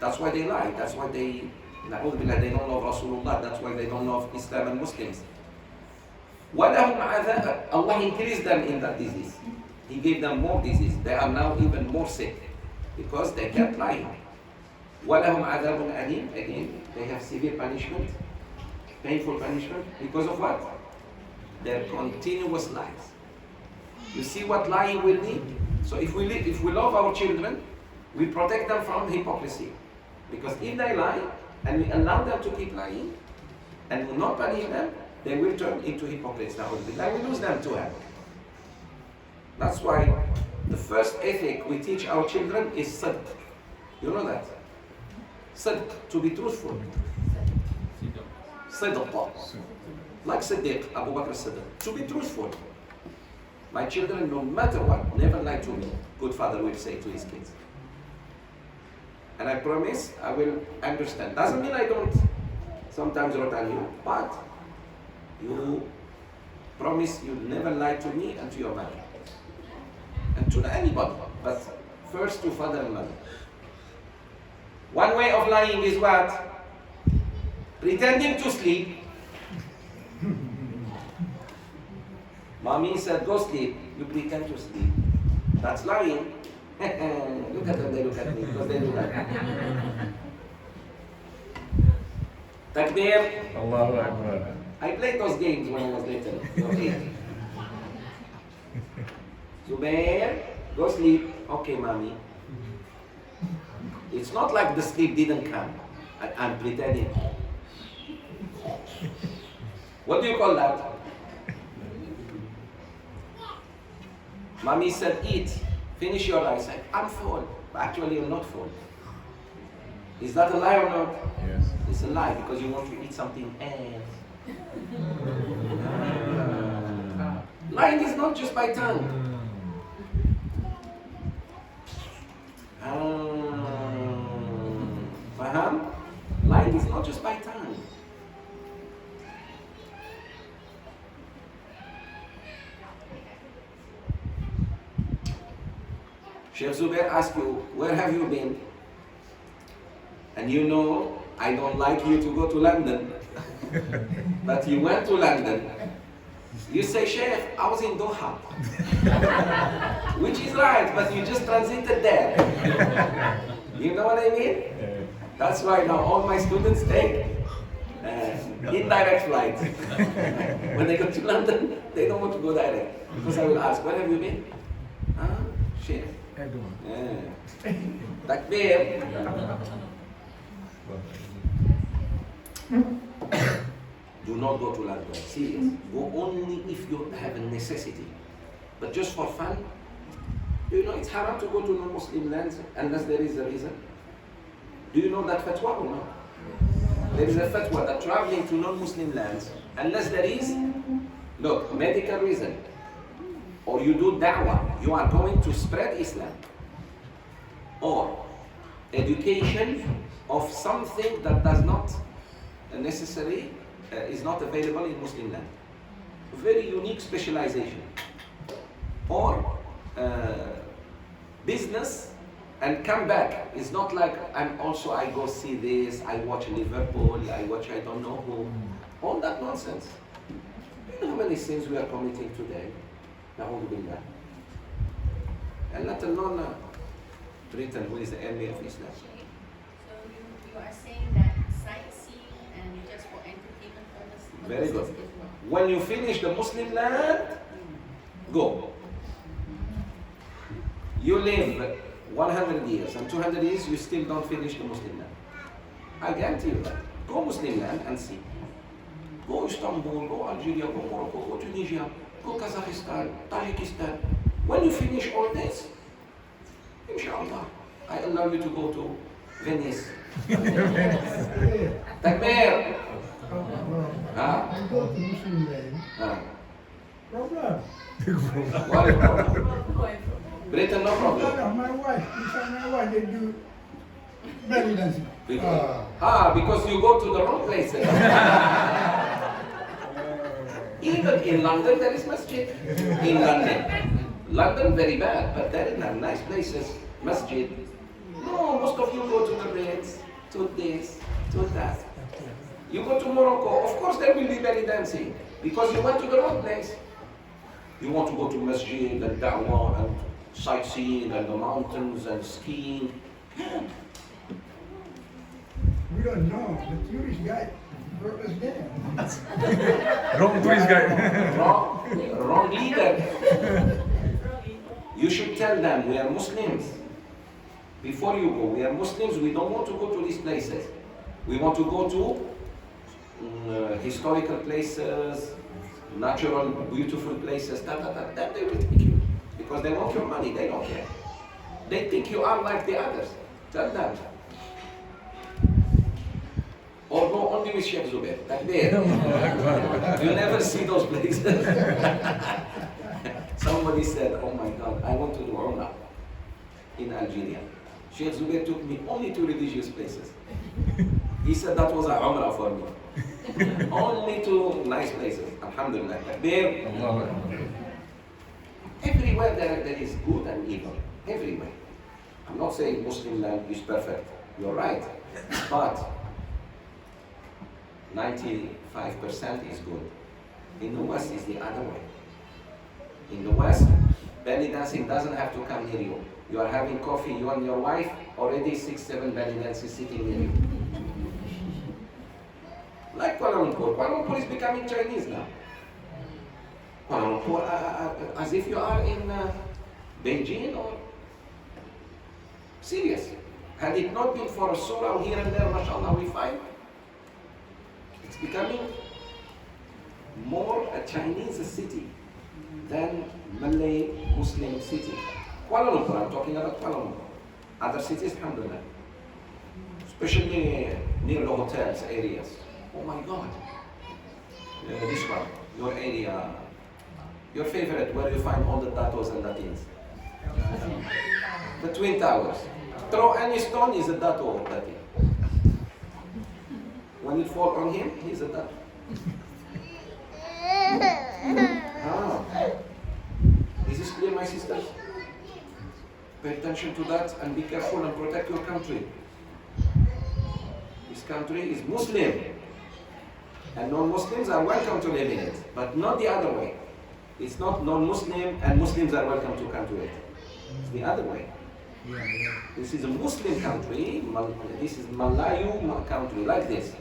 That's why they lie. That's why they don't love Rasulullah. That's why they don't love Islam and Muslims. وَلَهُمْ عَذَابٌ. Allah increased them in that disease. He gave them more disease. They are now even more sick because they kept lying. وَلَهُمْ عَذَابٌ أَلِيمٌ. Again, they have severe punishment, painful punishment. Because of what? Their continuous lies. You see what lying will need? So if we love our children, we protect them from hypocrisy. Because if they lie, and we allow them to keep lying, and will not punish them, they will turn into hypocrites. Now we lose them to hell. That's why the first ethic we teach our children is sidq. You know that? Sidq, to be truthful. Sidq. Like Siddiq, Abu Bakr Siddiq. To be truthful. My children, no matter what, never lie to me. Good father will say to his kids. And I promise I will understand. Doesn't mean I don't sometimes rot on you, but you promise you'll never lie to me and to your mother. And to anybody, but first to father and mother. One way of lying is what? Pretending to sleep. Mommy said, go sleep. You pretend to sleep. That's lying. Look at them, they look at me because they do that. Takbir. Allahu Akbar. I played those games when I was little. Okay. Zoubir, go sleep. Okay, mommy. It's not like the sleep didn't come. I'm pretending. What do you call that? Mommy said, eat. Finish your rice. I'm full. But actually, you're not full. Is that a lie or not? Yes. It's a lie because you want to eat something else. Lying is not just by tongue. Faham? Lying is not just by tongue. Sheikh Zoubir asked you, where have you been? And you know, I don't like you to go to London. But you went to London. You say, Sheikh, I was in Doha. Which is right, but you just transited there. You know what I mean? That's why now all my students take indirect flights. When they go to London, they don't want to go direct. Because I will ask, where have you been? Sheikh. Takbir. Do not go to London. Serious. Go only if you have a necessity. But just for fun, do you know it's haram to go to non-Muslim lands unless there is a reason? Do you know that fatwa or not? There is a fatwa that traveling to non-Muslim lands, unless there is, look, medical reason, or you do da'wah, you are going to spread Islam, or education of something that does not necessarily is not available in Muslim land. Very unique specialization. Or business and come back. It's not like I go see this, I watch Liverpool, I watch I don't know who. All that nonsense. Do you know how many sins we are committing today? Na'udhu billah. And let alone Britain, who is the enemy of Islam. So you are saying that sightseeing and just for entertainment purposes. Very good. When you finish the Muslim land, go. You live 100 years and 200 years, you still don't finish the Muslim land. I guarantee you that. Go Muslim land and see. Go Istanbul, go Algeria, go Morocco, go Tunisia, go Kazakhstan, Tajikistan. When you finish all this, inshallah, I allow you to go to Venice, Takbir! Ah. I go to Muslim land. Problem. What is problem? Britain, no problem. My wife, they do belly dancing. Because you go to the wrong places. Even in London, there is masjid. In London, very bad, but there are nice places, masjid. No, most of you go to the Reds, to this, to that. You go to Morocco, of course there will be belly dancing, because you went to the wrong place. You want to go to masjid and da'wah and sightseeing and the mountains and skiing. We don't know. The tourist guide brought us there. Wrong tourist guide. Wrong leader. You should tell them we are Muslims. Before you go, we are Muslims, we don't want to go to these places. We want to go to historical places, natural, beautiful places, Then they will take you. Because they want your money, they don't care. They think you are like the others. Tell them. Or go only with Sheikh Zoubir. Takbir. You never see those places. Somebody said, oh my God, I want to do Umrah in Algeria. Sheikh Zoubir took me only to religious places. He said that was a Umrah for me. Only to nice places. Alhamdulillah. Takbir. Everywhere there is good and evil. Everywhere. I'm not saying Muslim land is perfect. You're right. But 95% is good. In the West is the other way. In the West, belly dancing doesn't have to come near you. You are having coffee, you and your wife, already 6-7 belly dancers sitting near you. Like Kuala Lumpur. Kuala Lumpur is becoming Chinese now. Kuala Lumpur, as if you are in Beijing or serious. Had it not been for a surah here and there, mashallah, we find it's becoming more a Chinese city than Malay Muslim city. Kuala Lumpur, I'm talking about Kuala Lumpur. Other cities, alhamdulillah. Especially near the hotels, areas. Oh my God. This one, your area, your favorite, where you find all the tattoos and Latins. The Twin Towers. Throw any stone, he's a tattoo or Latin. When it falls on him, he's a tattoo. Is this clear, my sisters? Pay attention to that and be careful and protect your country. This country is Muslim. And non-Muslims are welcome to live in it, but not the other way. It's not non-Muslim and Muslims are welcome to come to it. It's the other way. This is a Muslim country, this is Malayu country, like this.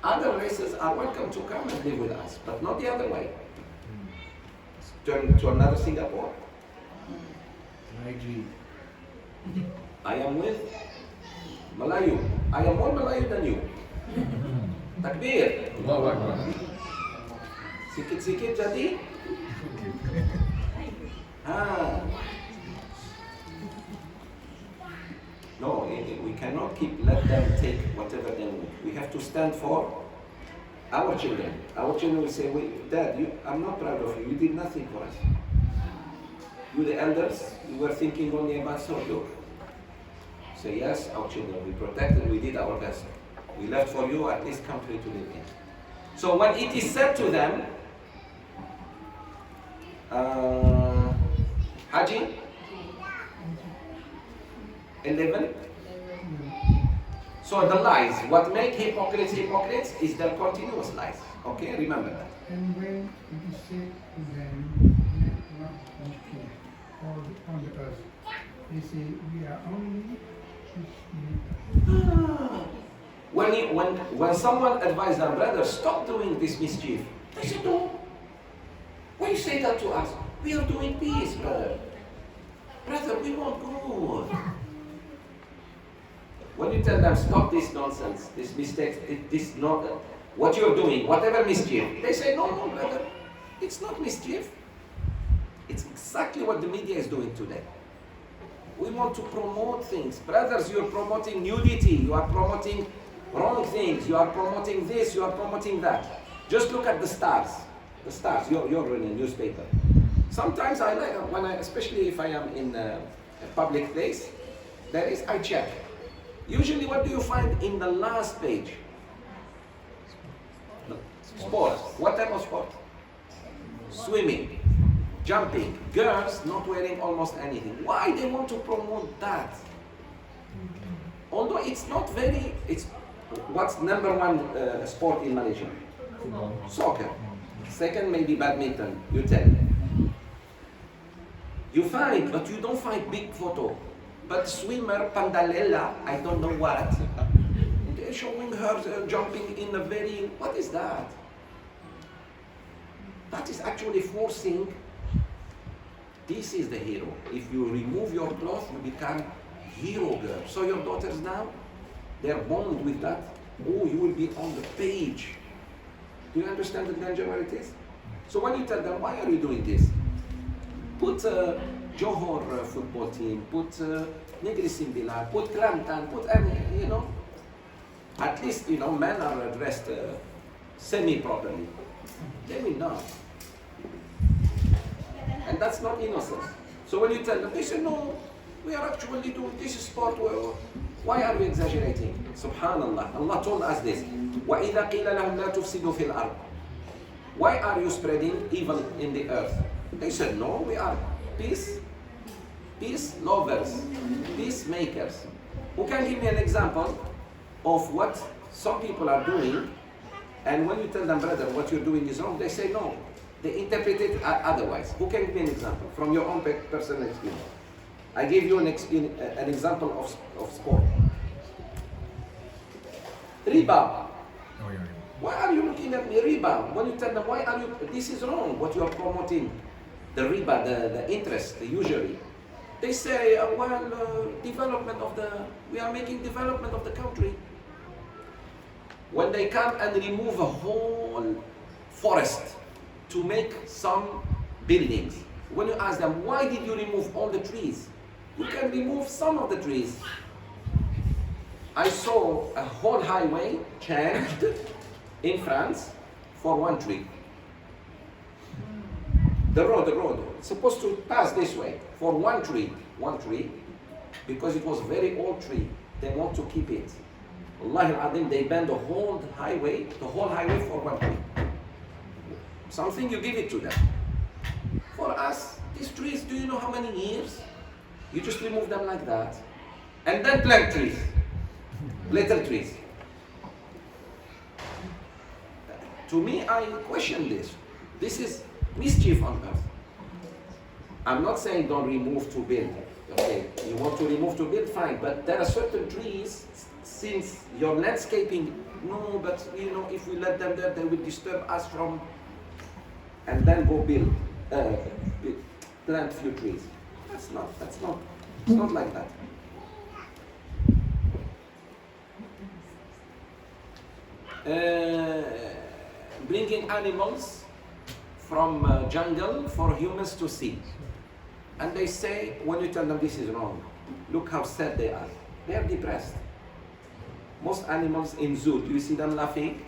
Other races are welcome to come and live with us, but not the other way. Turn to another Singapore. I agree. I am with Malayu. I am more Malayu than you. Takbir. Sikit-sikit jadi. No, we cannot let them take whatever they want. We have to stand for our children. Our children will say, Dad, I'm not proud of you. You did nothing for us. You, the elders, you were thinking only about look. Say, yes, our children, we protected, we did our best. We left for you at least country to live in. So when it is said to them, Haji, 11. So the lies, what make hypocrites is their continuous lies. Okay, remember that. And when it is said to them, not okay, all on the earth, they say, we are only When someone advised their brother, stop doing this mischief, they said, no. Why you say that to us? We are doing peace, brother. Brother, we want good. When you tell them, stop this nonsense, this mistake, this not what you're doing, whatever mischief, they say, no, brother, it's not mischief. It's exactly what the media is doing today. We want to promote things. Brothers, you're promoting nudity, you are promoting wrong things, you are promoting this, you are promoting that. Just look at the stars. The stars, you're in a newspaper. Sometimes I like, especially if I am in a public place, I check. Usually what do you find in the last page? Sport. What type of sport? Swimming, jumping, girls not wearing almost anything. Why they want to promote that? Although it's not very, what's number one sport in Malaysia? Football. Soccer. Second maybe badminton, you tell me. You find, but you don't find big photo. But swimmer, Pandalela, I don't know what. They're showing her jumping in a very, what is that? That is actually forcing, this is the hero. If you remove your clothes, you become hero girl. So your daughters now, they're born with that. Oh, you will be on the page. Do you understand the danger where it is? So when you tell them, why are you doing this? Put Johor football team, put Negri Simbilar, put Kelantan, put any, at least, men are dressed semi-properly. They will not. And that's not innocence. So when you tell them, they say, no, we are actually doing this sport. Why are we exaggerating? Subhanallah. Allah told us this. وَإِذَا قِيلَ لَهُمْ لَا تُفْسِدُوا فِي الْأَرْضِ. Why are you spreading evil in the earth? They said, no, we are peace lovers, peacemakers. Who can give me an example of what some people are doing, and when you tell them, brother, what you're doing is wrong, they say no. They interpret it otherwise. Who can give me an example from your own personal experience? I gave you an example of sport. Riba. Oh, yeah. Why are you looking at me? Riba. When you tell them, why are you, this is wrong, what you are promoting. The riba, the interest, the usury. They say, we are making development of the country. When they come and remove a whole forest to make some buildings, when you ask them, why did you remove all the trees? You can remove some of the trees. I saw a whole highway changed in France for one tree. The road, it's supposed to pass this way for one tree, because it was a very old tree. They want to keep it. Wallahi al-Azim, they banned the whole highway for one tree. Something, you give it to them. For us, these trees, do you know how many years? You just remove them like that. And then plant trees, little trees. To me, I question this. This is mischief on earth. I'm not saying don't remove to build. Okay, you want to remove to build, fine, but there are certain trees, since your landscaping, no, but if we let them there, they will disturb us from, and then go build, plant few trees. It's not like that. Bringing animals from jungle for humans to see. And they say, when you tell them this is wrong, look how sad they are. They are depressed. Most animals in zoo, do you see them laughing?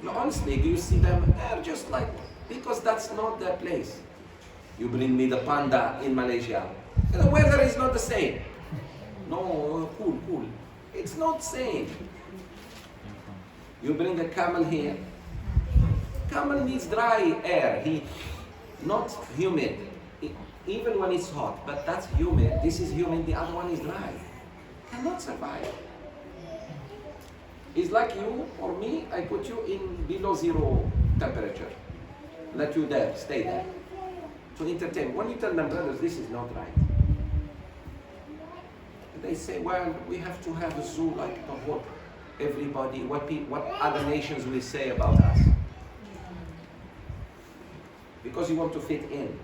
No, honestly, do you see them? They're just like, because that's not their place. You bring me the panda in Malaysia. And the weather is not the same. No, cool. It's not same. You bring a camel here. Camel needs dry air. Not humid. Even when it's hot, but that's humid. This is humid, the other one is dry. Cannot survive. It's like you or me, I put you in below zero temperature. Let you there, stay there. To entertain. When you tell them, brothers, this is not right. They say, well, we have to have a zoo like the whole, everybody, what other nations will say about us. Because you want to fit in.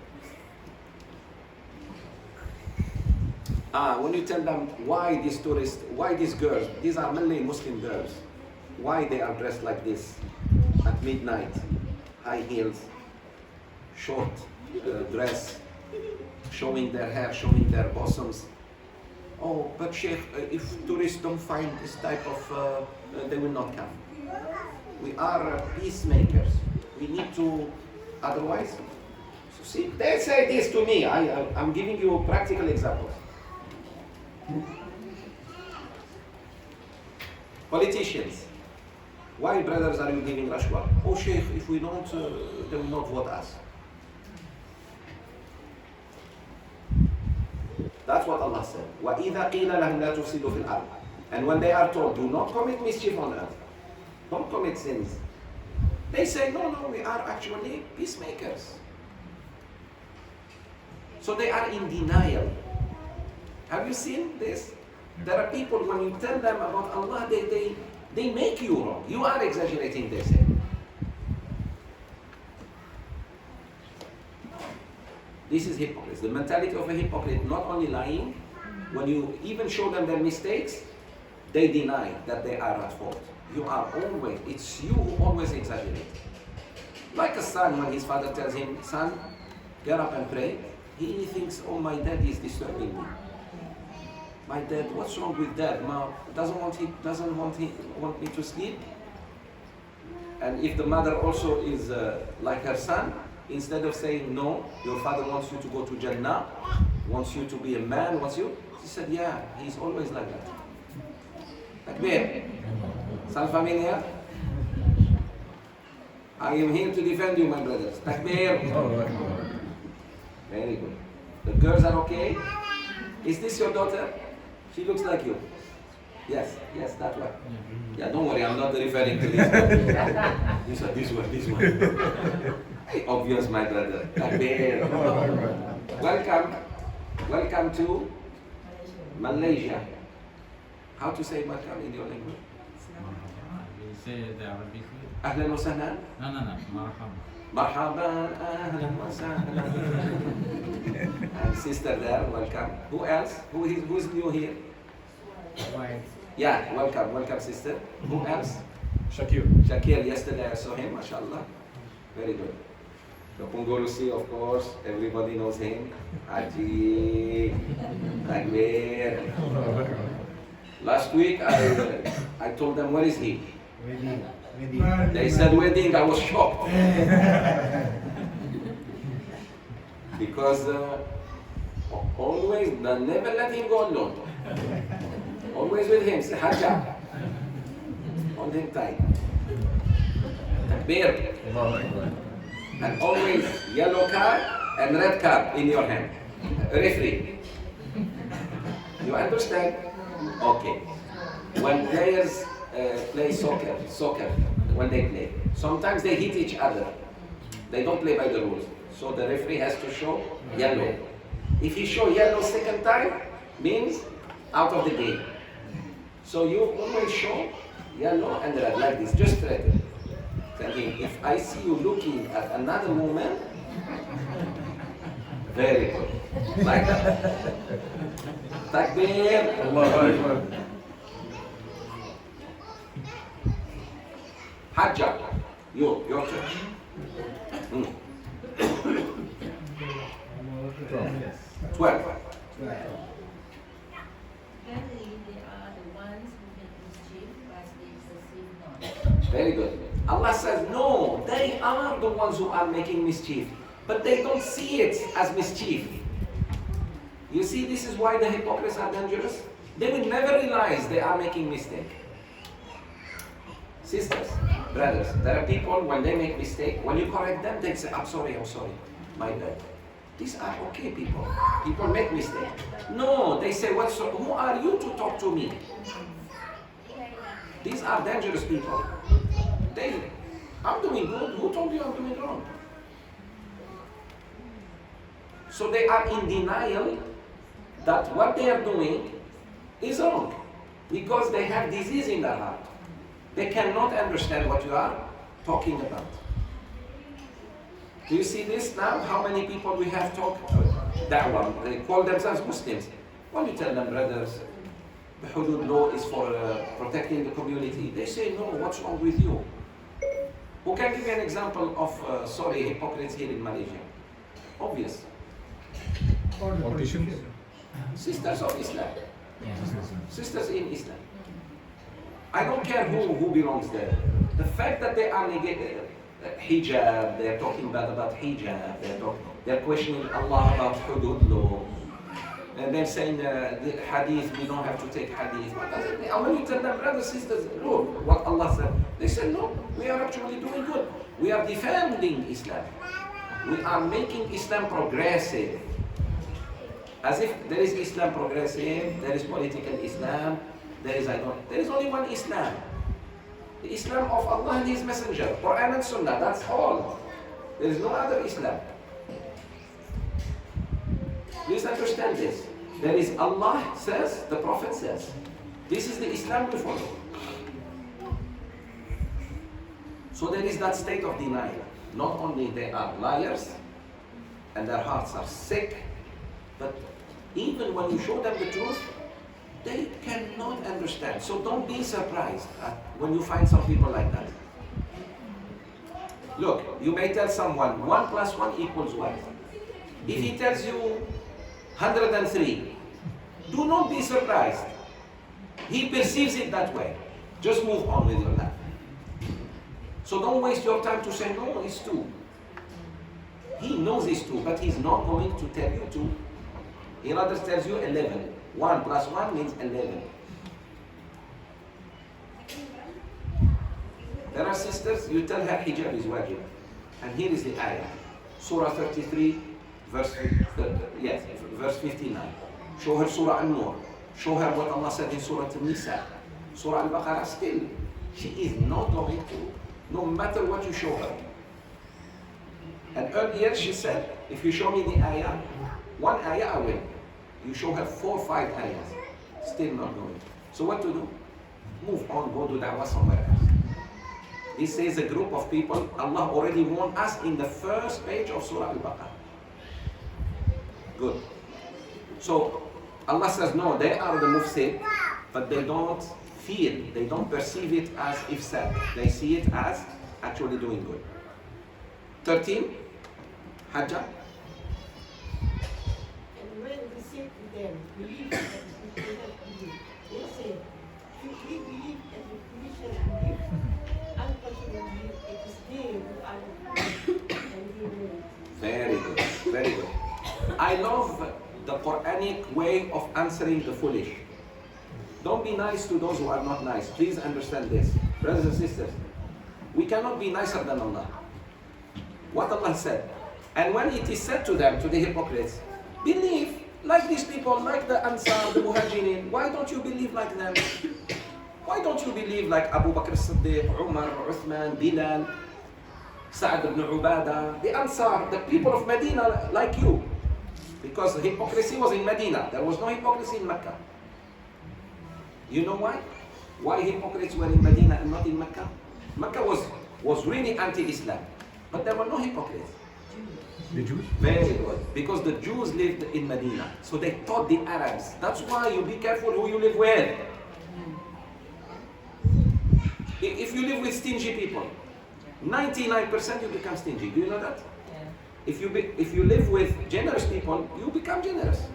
When you tell them why these tourists, why these girls, these are mainly Muslim girls, why they are dressed like this at midnight, high heels, short dress, showing their hair, showing their bosoms. Oh, but Sheikh, if tourists don't find this type of, they will not come. We are peacemakers. We need to, otherwise. So see, they say this to me. I'm giving you practical examples. Politicians. Why, brothers, are you giving rashwa? Oh, Sheikh, if we don't, they will not vote us. That's what Allah said. وَإِذَا قِيلَ لَهُمْ لَا تُفْسِدُوا فِي الْأَرْضِ. And when they are told, do not commit mischief on earth, don't commit sins, they say, no, we are actually peacemakers. So they are in denial. Have you seen this? There are people, when you tell them about Allah, they make you wrong. You are exaggerating, they say. This is hypocrisy. The mentality of a hypocrite, not only lying, when you even show them their mistakes, they deny that they are at fault. You are always, it's you who always exaggerate. Like a son, when his father tells him, son, get up and pray, he thinks, oh, my dad is disturbing me. My dad, what's wrong with dad? Ma doesn't want me to sleep. And if the mother also is like her son, instead of saying no, your father wants you to go to Jannah, wants you to be a man, she said, yeah, he's always like that. Takbir. San familiar? I am here to defend you, my brothers. Takbir. Very good. The girls are okay? Is this your daughter? She looks like you. Yes, that one. Yeah, don't worry, I'm not referring to this one. This one. Obvious, my brother. Takbir. Welcome to Malaysia. How to say welcome in your language? We say the Arabic way. Ahlan wa sahlan? No. Marhaba. Marhaban, ahlan wa sahlan. And sister there, welcome. Who else? Who's new here? Yeah, welcome sister. Who else? Shakir, yesterday I saw him, mashallah. Very good. The Pungurusi, of course, everybody knows him. Haji, Takbir. Last week I told them, where is he? Wedding. They said wedding, I was shocked. Because always, never let him go alone. Always with him, say Hajjah. Hold him tight. Takbir. And always yellow card and red card in your hand. Referee. You understand? Okay. When players play soccer, when they play, sometimes they hit each other. They don't play by the rules. So the referee has to show yellow. If he show yellow second time, means out of the game. So you always show yellow and red like this, just red. Saying, if I see you looking at another woman, very good. Like that. Takbir. Hajjah. Your church. 12. Apparently they are the ones who make mischief, but they perceive not. Very good. Allah says, no, they are the ones who are making mischief, but they don't see it as mischief. You see, this is why the hypocrites are dangerous. They will never realize they are making mistake. Sisters, brothers, there are people, when they make mistake, when you correct them, they say, I'm sorry, my bad. These are okay people. People make mistake. No, they say, who are you to talk to me? These are dangerous people. I'm doing good. Who told you I'm doing wrong? So they are in denial that what they are doing is wrong because they have disease in their heart. They cannot understand what you are talking about. Do you see this now? How many people we have talked that one? They call themselves Muslims. When you tell them, brothers, the hudud law is for protecting the community, they say, no, what's wrong with you? Who can give me an example of, hypocrites here in Malaysia? Obvious. Or the Politicians? politician. Sisters of Islam. Sisters. Sisters in Islam. I don't care who belongs there. The fact that they are negating hijab, they're talking bad about hijab, they're questioning Allah about hudud law, and they're saying the hadith, we don't have to take hadith. What does it mean? And when you tell them, brothers, sisters, look what Allah said, they said, no, we are actually doing good. We are defending Islam. We are making Islam progressive. As if there is Islam progressive, there is political Islam, there is only one Islam. The Islam of Allah and His Messenger, Quran and Sunnah, that's all. There is no other Islam. Please understand this. There is Allah says, the Prophet says. This is the Islam we follow. So there is that state of denial. Not only they are liars and their hearts are sick, but even when you show them the truth, they cannot understand. So don't be surprised when you find some people like that. Look, you may tell someone 1 + 1 = what? If he tells you 103, do not be surprised. He perceives it that way. Just move on with your life. So don't waste your time to say, no, it's 2. He knows it's 2, but he's not going to tell you 2. He rather tells you 11. 1 + 1 means 11. There are sisters, you tell her hijab is wajib. And here is the ayah. Surah 33, verse 59. Show her Surah An-Nur. Show her what Allah said in Surah An-Nisa. Surah Al-Baqarah. Still, she is not going to, no matter what you show her. And earlier she said, if you show me the ayah, 1 ayah I will. You show her 4 or 5 ayahs, still not going. So what to do? Move on, go do da'wah somewhere else. This says a group of people, Allah already warned us in the first page of Surah Al-Baqarah. Good. So Allah says, no, they are the mufsid, but they don't feel, they don't perceive it as ifsad. They see it as actually doing good. 13, Hajjah. Them believe that they have believed. They say, if we believe as the Christians believe, unfortunately, it is they who are the and we know it. Very good, very good. I love the Quranic way of answering the foolish. Don't be nice to those who are not nice. Please understand this. Brothers and sisters, we cannot be nicer than Allah. What Allah said. And when it is said to them, to the hypocrites, believe like these people, like the Ansar, the Muhajirin. Why don't you believe like them? Why don't you believe like Abu Bakr as-Siddiq, Umar, Uthman, Bilal, Sa'ad ibn Ubadah, the Ansar, the people of Medina like you? Because hypocrisy was in Medina. There was no hypocrisy in Mecca. You know why? Why hypocrites were in Medina and not in Mecca? Mecca was really anti-Islam. But there were no hypocrites. The Jews? Very good. Because the Jews lived in Medina. So they taught the Arabs. That's why you be careful who you live with. If you live with stingy people, 99% you become stingy. Do you know that? Yeah. If you live with generous people, you become generous.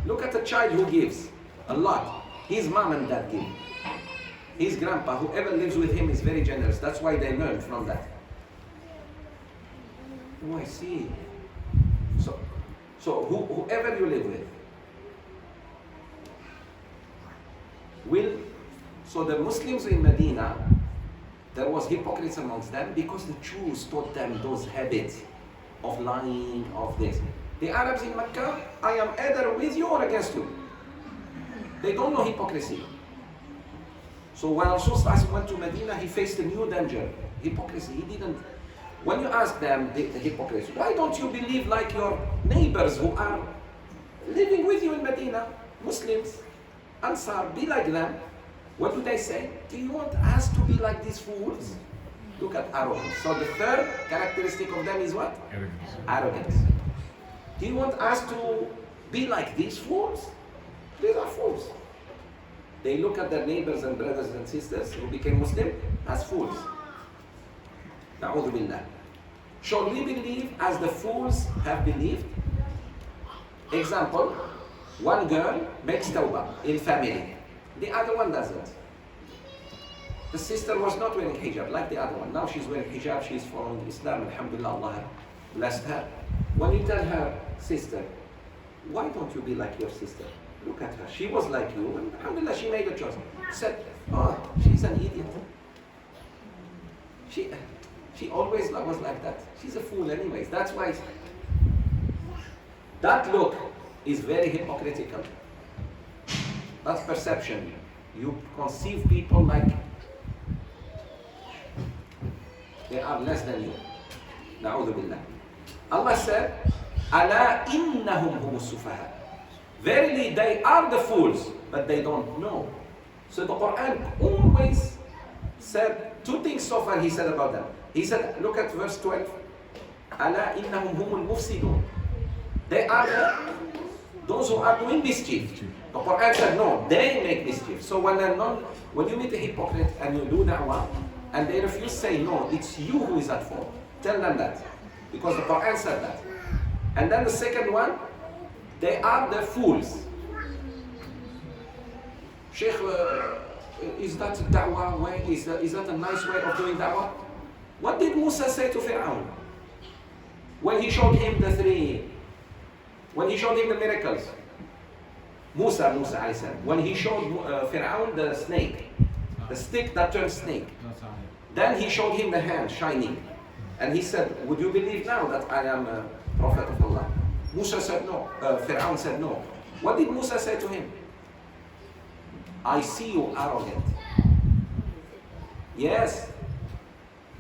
Look at a child who gives a lot. His mom and dad give. His grandpa, whoever lives with him is very generous. That's why they learn from that. Oh, I see. So whoever you live with so the Muslims in Medina, there was hypocrites amongst them because the Jews taught them those habits of lying, of this. The Arabs in Mecca, I am either with you or against you. They don't know hypocrisy. So when Rasul went to Medina, he faced a new danger, hypocrisy. He didn't. When you ask them, the hypocrites, why don't you believe like your neighbors who are living with you in Medina, Muslims, Ansar, be like them? What do they say? Do you want us to be like these fools? Look at arrogance. So the third characteristic of them is what? Arrogance. Do you want us to be like these fools? These are fools. They look at their neighbors and brothers and sisters who became Muslim as fools. Na'udhu billah. Shall we believe as the fools have believed? Example, one girl makes tawbah in family, the other one doesn't. The sister was not wearing hijab like the other one. Now she's wearing hijab, she's following Islam, alhamdulillah, Allah blessed her. When you tell her, sister, why don't you be like your sister? Look at her, she was like you, and alhamdulillah, she made a choice. Said, oh, she's an idiot. She always was like that. She's a fool anyways. That's why that look is very hypocritical. That's perception. You conceive people like they are less than you. Na'udhu billah. Allah said, Ala innahum humus sufaha. Verily they are the fools, but they don't know. So the Quran always said two things so far he said about them. He said, look at verse 12. Ala innahum humul mufsidun. They are those who are doing mischief. The Quran said, no, they make mischief. So when you meet a hypocrite and you do da'wah, and they refuse, say, no, it's you who is at fault. Tell them that. Because the Quran said that. And then the second one, they are the fools. Sheikh, is that da'wah way? Is that a nice way of doing da'wah? What did Musa say to Fir'aun? When he showed him when he showed him the miracles. Musa alayhi salam. When he showed Fir'aun the snake, the stick that turns snake. Then he showed him the hand shining. And he said, would you believe now that I am a prophet of Allah? Musa said no. Fir'aun said no. What did Musa say to him? I see you arrogant. Yes.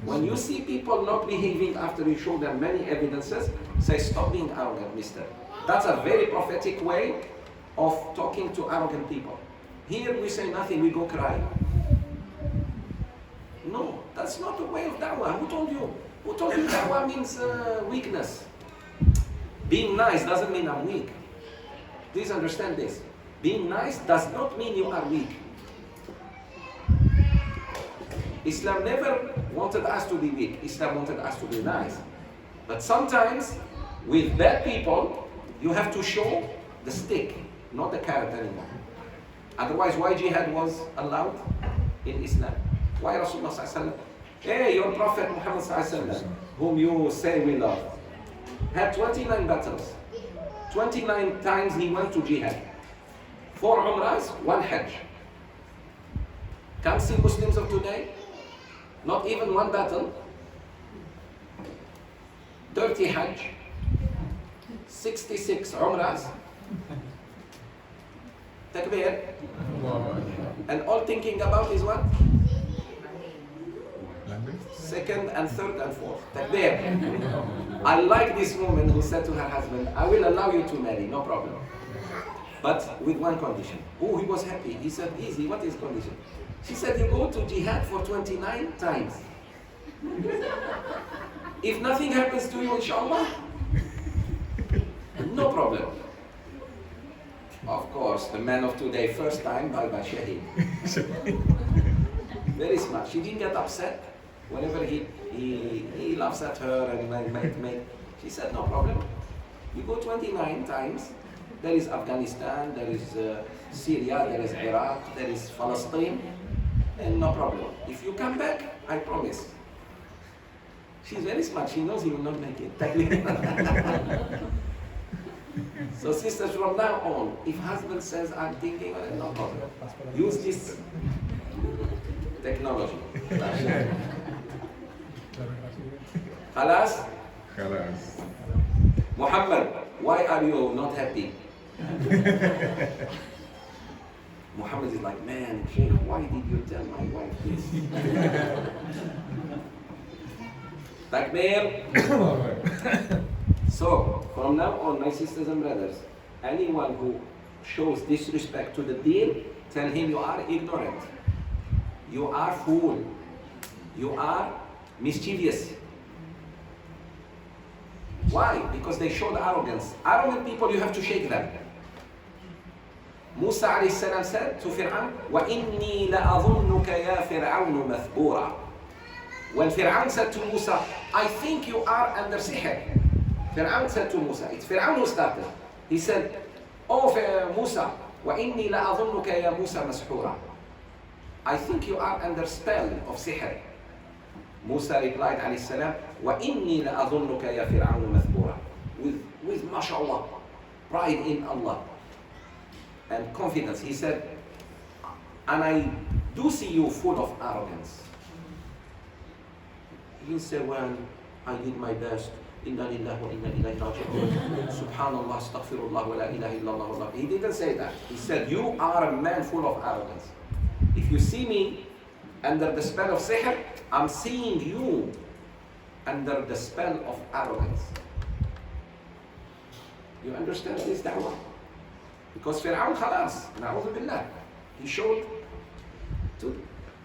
When you see people not behaving after you show them many evidences, say, stop being arrogant, mister. That's a very prophetic way of talking to arrogant people. Here we say nothing, we go cry. No, that's not the way of da'wah. Who told you? Who told you da'wah means weakness? Being nice doesn't mean I'm weak. Please understand this. Being nice does not mean you are weak. Islam never wanted us to be weak. Islam wanted us to be nice. But sometimes, with bad people, you have to show the stick, not the carrot anymore. Otherwise, why jihad was allowed in Islam? Why Rasulullah sallallahu alaihi wasallam? Hey, your Prophet Muhammad sallallahu alaihi wasallam, whom you say we love, had 29 battles. 29 times he went to jihad. 4 umrahs, 1 hajj. Can't see Muslims of today? Not even 1 battle. 30 hajj. 66 umrahs. Takbir. And all thinking about is what? Second and third and fourth. Takbir. I like this woman who said to her husband, I will allow you to marry, no problem. But with one condition. Oh, he was happy. He said, easy, what is condition? She said, you go to jihad for 29 times. If nothing happens to you, inshallah, no problem. Of course, the man of today, first time, bye-bye, shaheed. Very smart. She didn't get upset. Whenever he laughs at her and she said, no problem. You go 29 times. There is Afghanistan, there is Syria, there is Iraq, there is Palestine, and no problem. If you come back, I promise. She's very smart. She knows he will not make it. So sisters, from now on, if husband says, I'm thinking, no problem. Use this technology. Khalas? Khalas. Muhammad, why are you not happy? Muhammad is like, man, Sheikh, why did you tell my wife this? Takbir. So, from now on, my sisters and brothers, anyone who shows disrespect to the deen, tell him you are ignorant. You are fool. You are mischievous. Why? Because they showed arrogance. Arrogant people, you have to shake them. Musa alayhi salam said to Fir'aun, وَإِنِّي لَأَظُنُّكَ يَا فِرْعَوْنُ مَثْبُورًا. When Fir'aun said to Musa, I think you are under sihr. Fir'aun said to Musa, it's Fir'aun who started. He said, "Oh Musa, وَإِنِّي لَأَظُنُّكَ يَا مُوسَى مَسْحُورًا." I think you are under spell of sihr. Musa replied, alayhi salam, وَإِنِّي لَأَظُنُّكَ يَا فِرْعَوْنُ مَثْبُورًا. With mashallah, pride in Allah and confidence. He said, and I do see you full of arrogance. He said, well, I did my best. Inna lillahi wa inna ilayhi raji'un. Subhanallah, astaghfirullah, wa la ilaha illallah. He didn't say that. He said, you are a man full of arrogance. If you see me under the spell of sihr, I'm seeing you under the spell of arrogance. You understand this da'wah? Because Fir'aun khalas, na'udhu billah. He showed,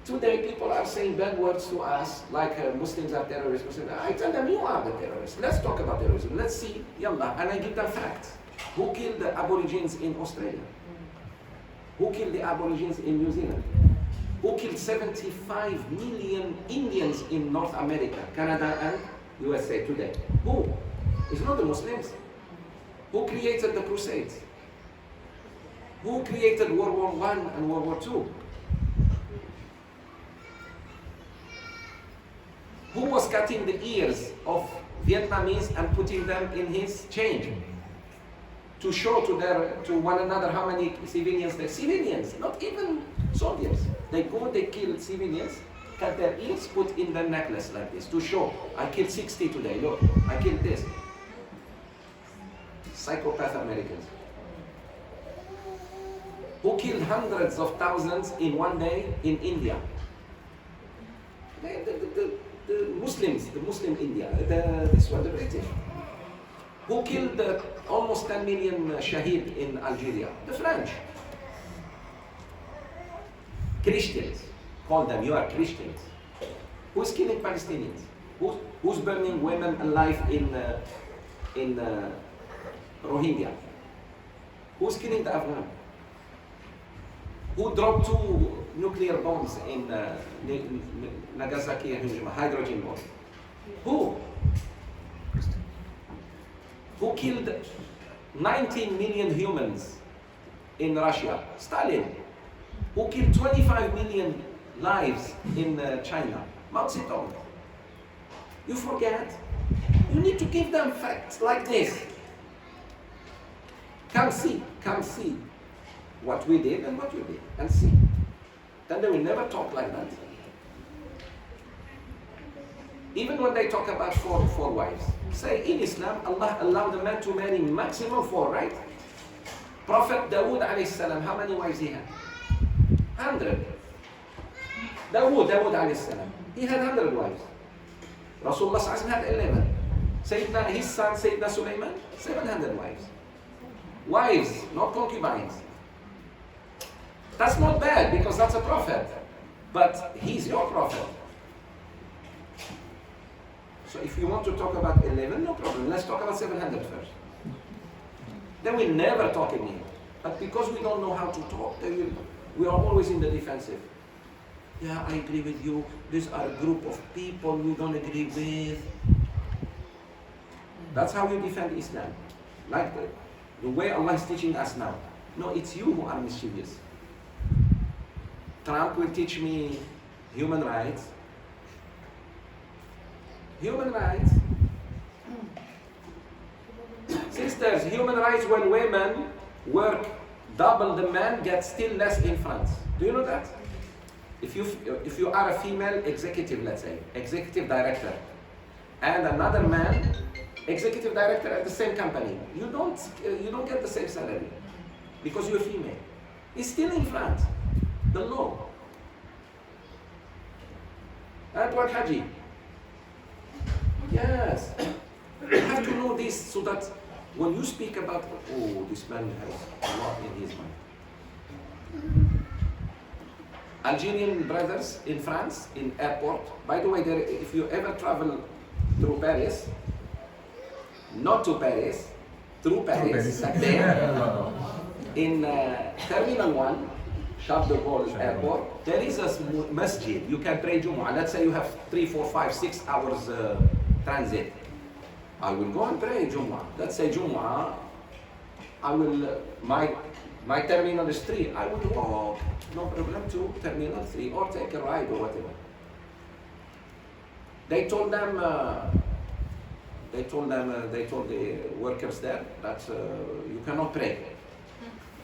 today people are saying bad words to us, like Muslims are terrorists. I tell them, you are the terrorists. Let's talk about terrorism. Let's see, yallah. And I give them facts. Who killed the Aborigines in Australia? Who killed the Aborigines in New Zealand? Who killed 75 million Indians in North America, Canada and USA today? Who? It's not the Muslims. Who created the Crusades? Who created World War I and World War II? Who was cutting the ears of Vietnamese and putting them in his chain to show to one another how many civilians civilians, not even soldiers. They go, they kill civilians, cut their ears, put in the necklace like this to show, I killed 60 today, look, I killed this. Psychopath Americans. Who killed hundreds of thousands in one day in India? The Muslims, the Muslim India, this was the British. Who killed almost 10 million shaheed in Algeria? The French. Christians, call them, you are Christians. Who's killing Palestinians? Who's burning women alive in Rohingya? Who's killing the Afghan? Who dropped 2 nuclear bombs in Nagasaki and Hiroshima, hydrogen bombs? Who? Who killed 19 million humans in Russia? Stalin. Who killed 25 million lives in China? Mao Zedong. You forget? You need to give them facts like this. Come see what we did and what you did, and see. Then they will never talk like that. Even when they talk about four wives, say in Islam, Allah allowed a man to marry maximum 4, right? Prophet Dawood alayhi salam, how many wives he had? 100. Dawood alayhi salam, he had 100 wives. Rasulullah had 11. His son Sayyidina Sulaiman, 700 wives. Wives, not concubines. That's not bad because that's a prophet. But he's your prophet. So if you want to talk about 11, no problem. Let's talk about 700 first. Then we never talk again. But because we don't know how to talk, we are always in the defensive. Yeah, I agree with you. These are a group of people we don't agree with. That's how we defend Islam. Like the way Allah is teaching us now. No, it's you who are mischievous. Trump will teach me human rights. Human rights. Sisters, human rights when women work double the man get still less in France. Do you know that? If you are a female executive, let's say, executive director, and another man, executive director at the same company, you don't get the same salary because you're female. It's still in France, the law. Antoine Haji. Yes. You have to know this so that when you speak about, oh, this man has a lot in his mind. Algerian brothers in France, in airport. By the way, if you ever travel through Paris, not to Paris, through Paris, like there, in Terminal 1, Charles de Gaulle Airport, there is a masjid. You can pray Jumu'ah. Let's say you have 3, 4, 5, 6 hours transit. I will go and pray Jumu'ah. Let's say Jumu'ah I will, my terminal is 3. I will walk, no problem, to terminal 3 or take a ride or whatever. They told the workers there that you cannot pray.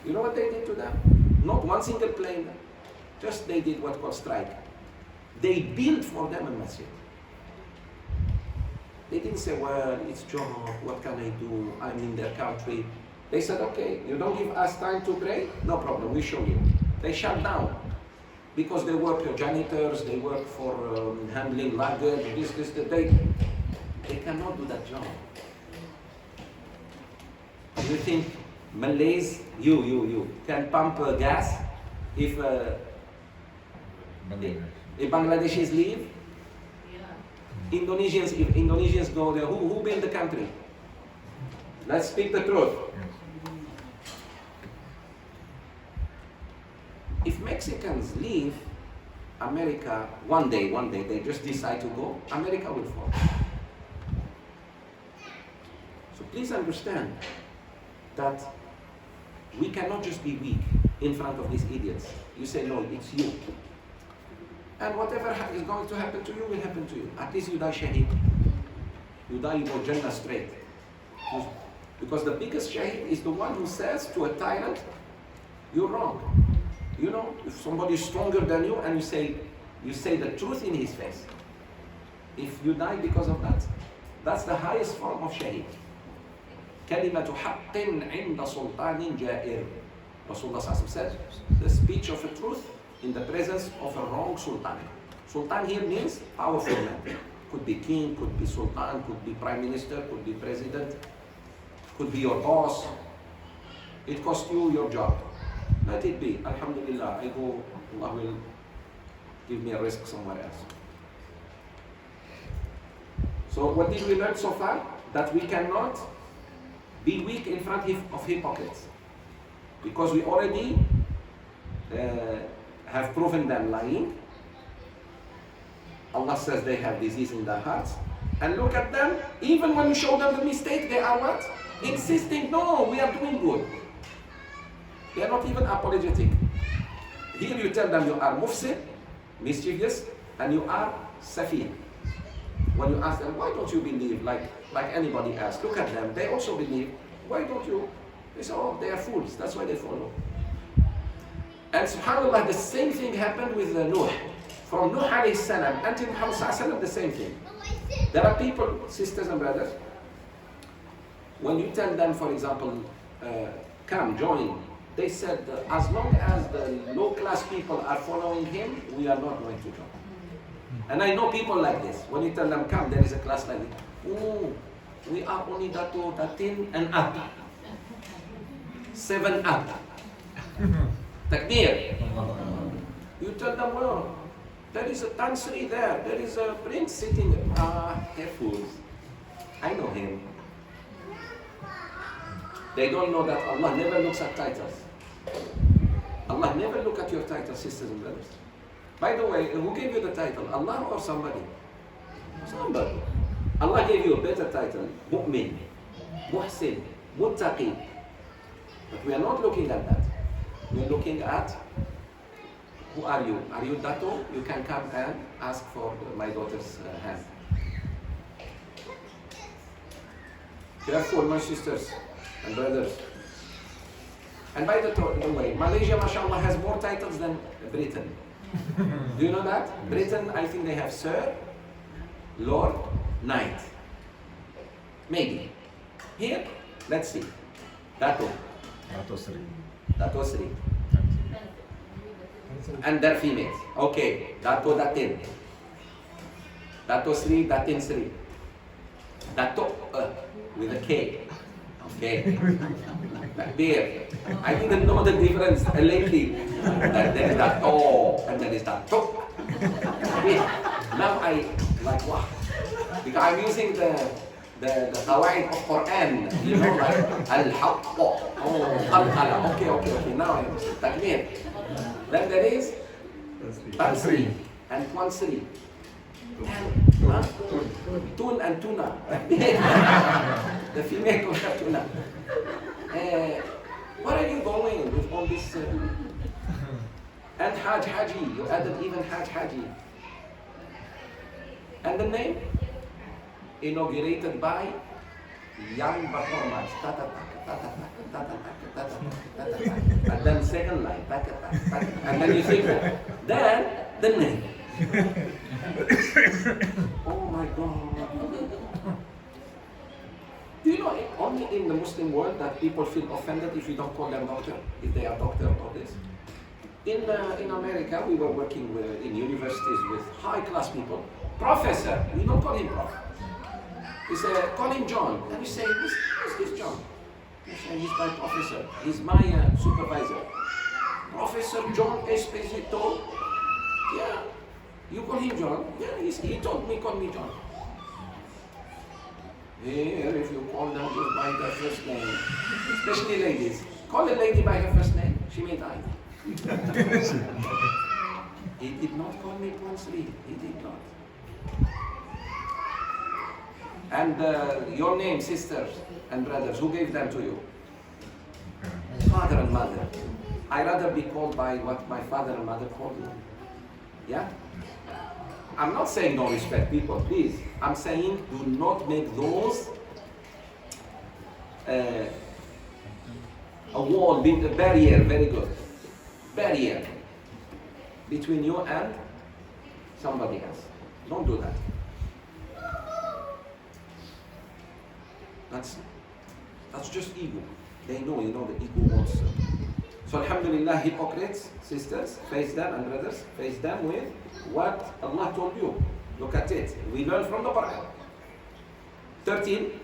You know what they did to them? Not one single plane, just they did what called strike. They built for them a masjid. They didn't say, well, it's job, what can I do? I'm in their country. They said, okay, you don't give us time to pray? No problem, we show you. They shut down. Because they work janitors, they work for handling luggage, they cannot do that job. You think Malays, you can pump gas if Bangladeshis leave? Yeah. Indonesians, if Indonesians go there, who built the country? Let's speak the truth. If Mexicans leave America one day, they just decide to go, America will fall. So please understand that we cannot just be weak in front of these idiots. You say, no, it's you. And whatever is going to happen to you will happen to you. At least you die shaheed. You die, you go Jannah straight. Because the biggest shaheed is the one who says to a tyrant, you're wrong. You know, if somebody is stronger than you and you say the truth in his face. If you die because of that, that's the highest form of shaheed. كلمة حق عند سلطان جائر. Rasulullah said, the speech of a truth in the presence of a wrong sultan. Sultan here means powerful man. Could be king, could be sultan, could be prime minister, could be president, could be your boss. It cost you your job. Let it be. Alhamdulillah, I go, Allah will give me a risk somewhere else. So what did we learn so far? That we cannot be weak in front of hypocrites. Because we already have proven them lying. Allah says they have disease in their hearts. And look at them, even when you show them the mistake, they are what? Insisting, no, we are doing good. They are not even apologetic. Here you tell them you are mufsid, mischievous, and you are safi. When you ask them, why don't you believe like anybody else? Look at them, they also believe. Why don't you? They say, oh, they are fools, that's why they follow. And subhanAllah, the same thing happened with Nuh. From Nuh alayhi salam until Muhammad sallallahu the same thing. There are people, sisters and brothers, when you tell them, for example, come, join, they said, as long as the low-class people are following him, we are not going to join. And I know people like this. When you tell them, come, there is a class like this. Oh, we are only Dato, Datin, and up. 7 up. Takbir. You tell them, well, there is a Tansri there, there is a prince sitting there. They're fools. I know him. They don't know that Allah never looks at titles. Allah never looks at your titles, sisters and brothers. By the way, who gave you the title? Allah or somebody? Somebody. Allah gave you a better title, Mu'min, Muhsin, Muttaqi. But we are not looking at that. We are looking at, who are you? Are you Dato? You can come and ask for my daughter's hand. Careful, my sisters and brothers. And by the way, Malaysia, mashallah, has more titles than Britain. Do you know that? Britain, I think they have Sir, Lord, Knight. Maybe. Here, let's see. Dato. Dato Sri. And they're females. Okay. Dato Datin. Dato Sri, Datin Sri. Dato with a K. Okay. Takbir. I didn't know the difference lately. There is Dato and there is Dato. Now I like wow. Because I'm using the qawaid of Quran, you know, like al-haqq, oh, okay, now I understand. Takbir. Then there is Tansri and Kwansri. Tun and Tuna. The female don't have Tuna. where are you going with all this? And Hajj Haji, you added even Hajj Haji. And the name? Inaugurated by young performers. And then second line, and then you think, then the name. Oh my God. Do you know only in the Muslim world that people feel offended if you don't call them doctor, if they are doctor or this? In America, we were working in universities with high-class people. Professor, we don't call him prof. We say, call him John. And we say, who's this John? We say, he's my professor. He's my supervisor. Professor John Esposito. Yeah. You call him John? Yeah, he told me, call me John. Here, if you call them just by their first name, especially ladies, call a lady by her first name, she may die. He did not call me Ponsri. He did not. And your name, sisters and brothers, who gave them to you? Father and mother. I'd rather be called by what my father and mother called me. Yeah? I'm not saying don't respect people, please. I'm saying do not make those a wall, a barrier, very good. Barrier between you and somebody else. Don't do that. That's just ego. They know, the ego wants. So alhamdulillah, hypocrites, sisters, face them, and brothers, face them with what Allah told you. Look at it. We learn from the Quran. 13.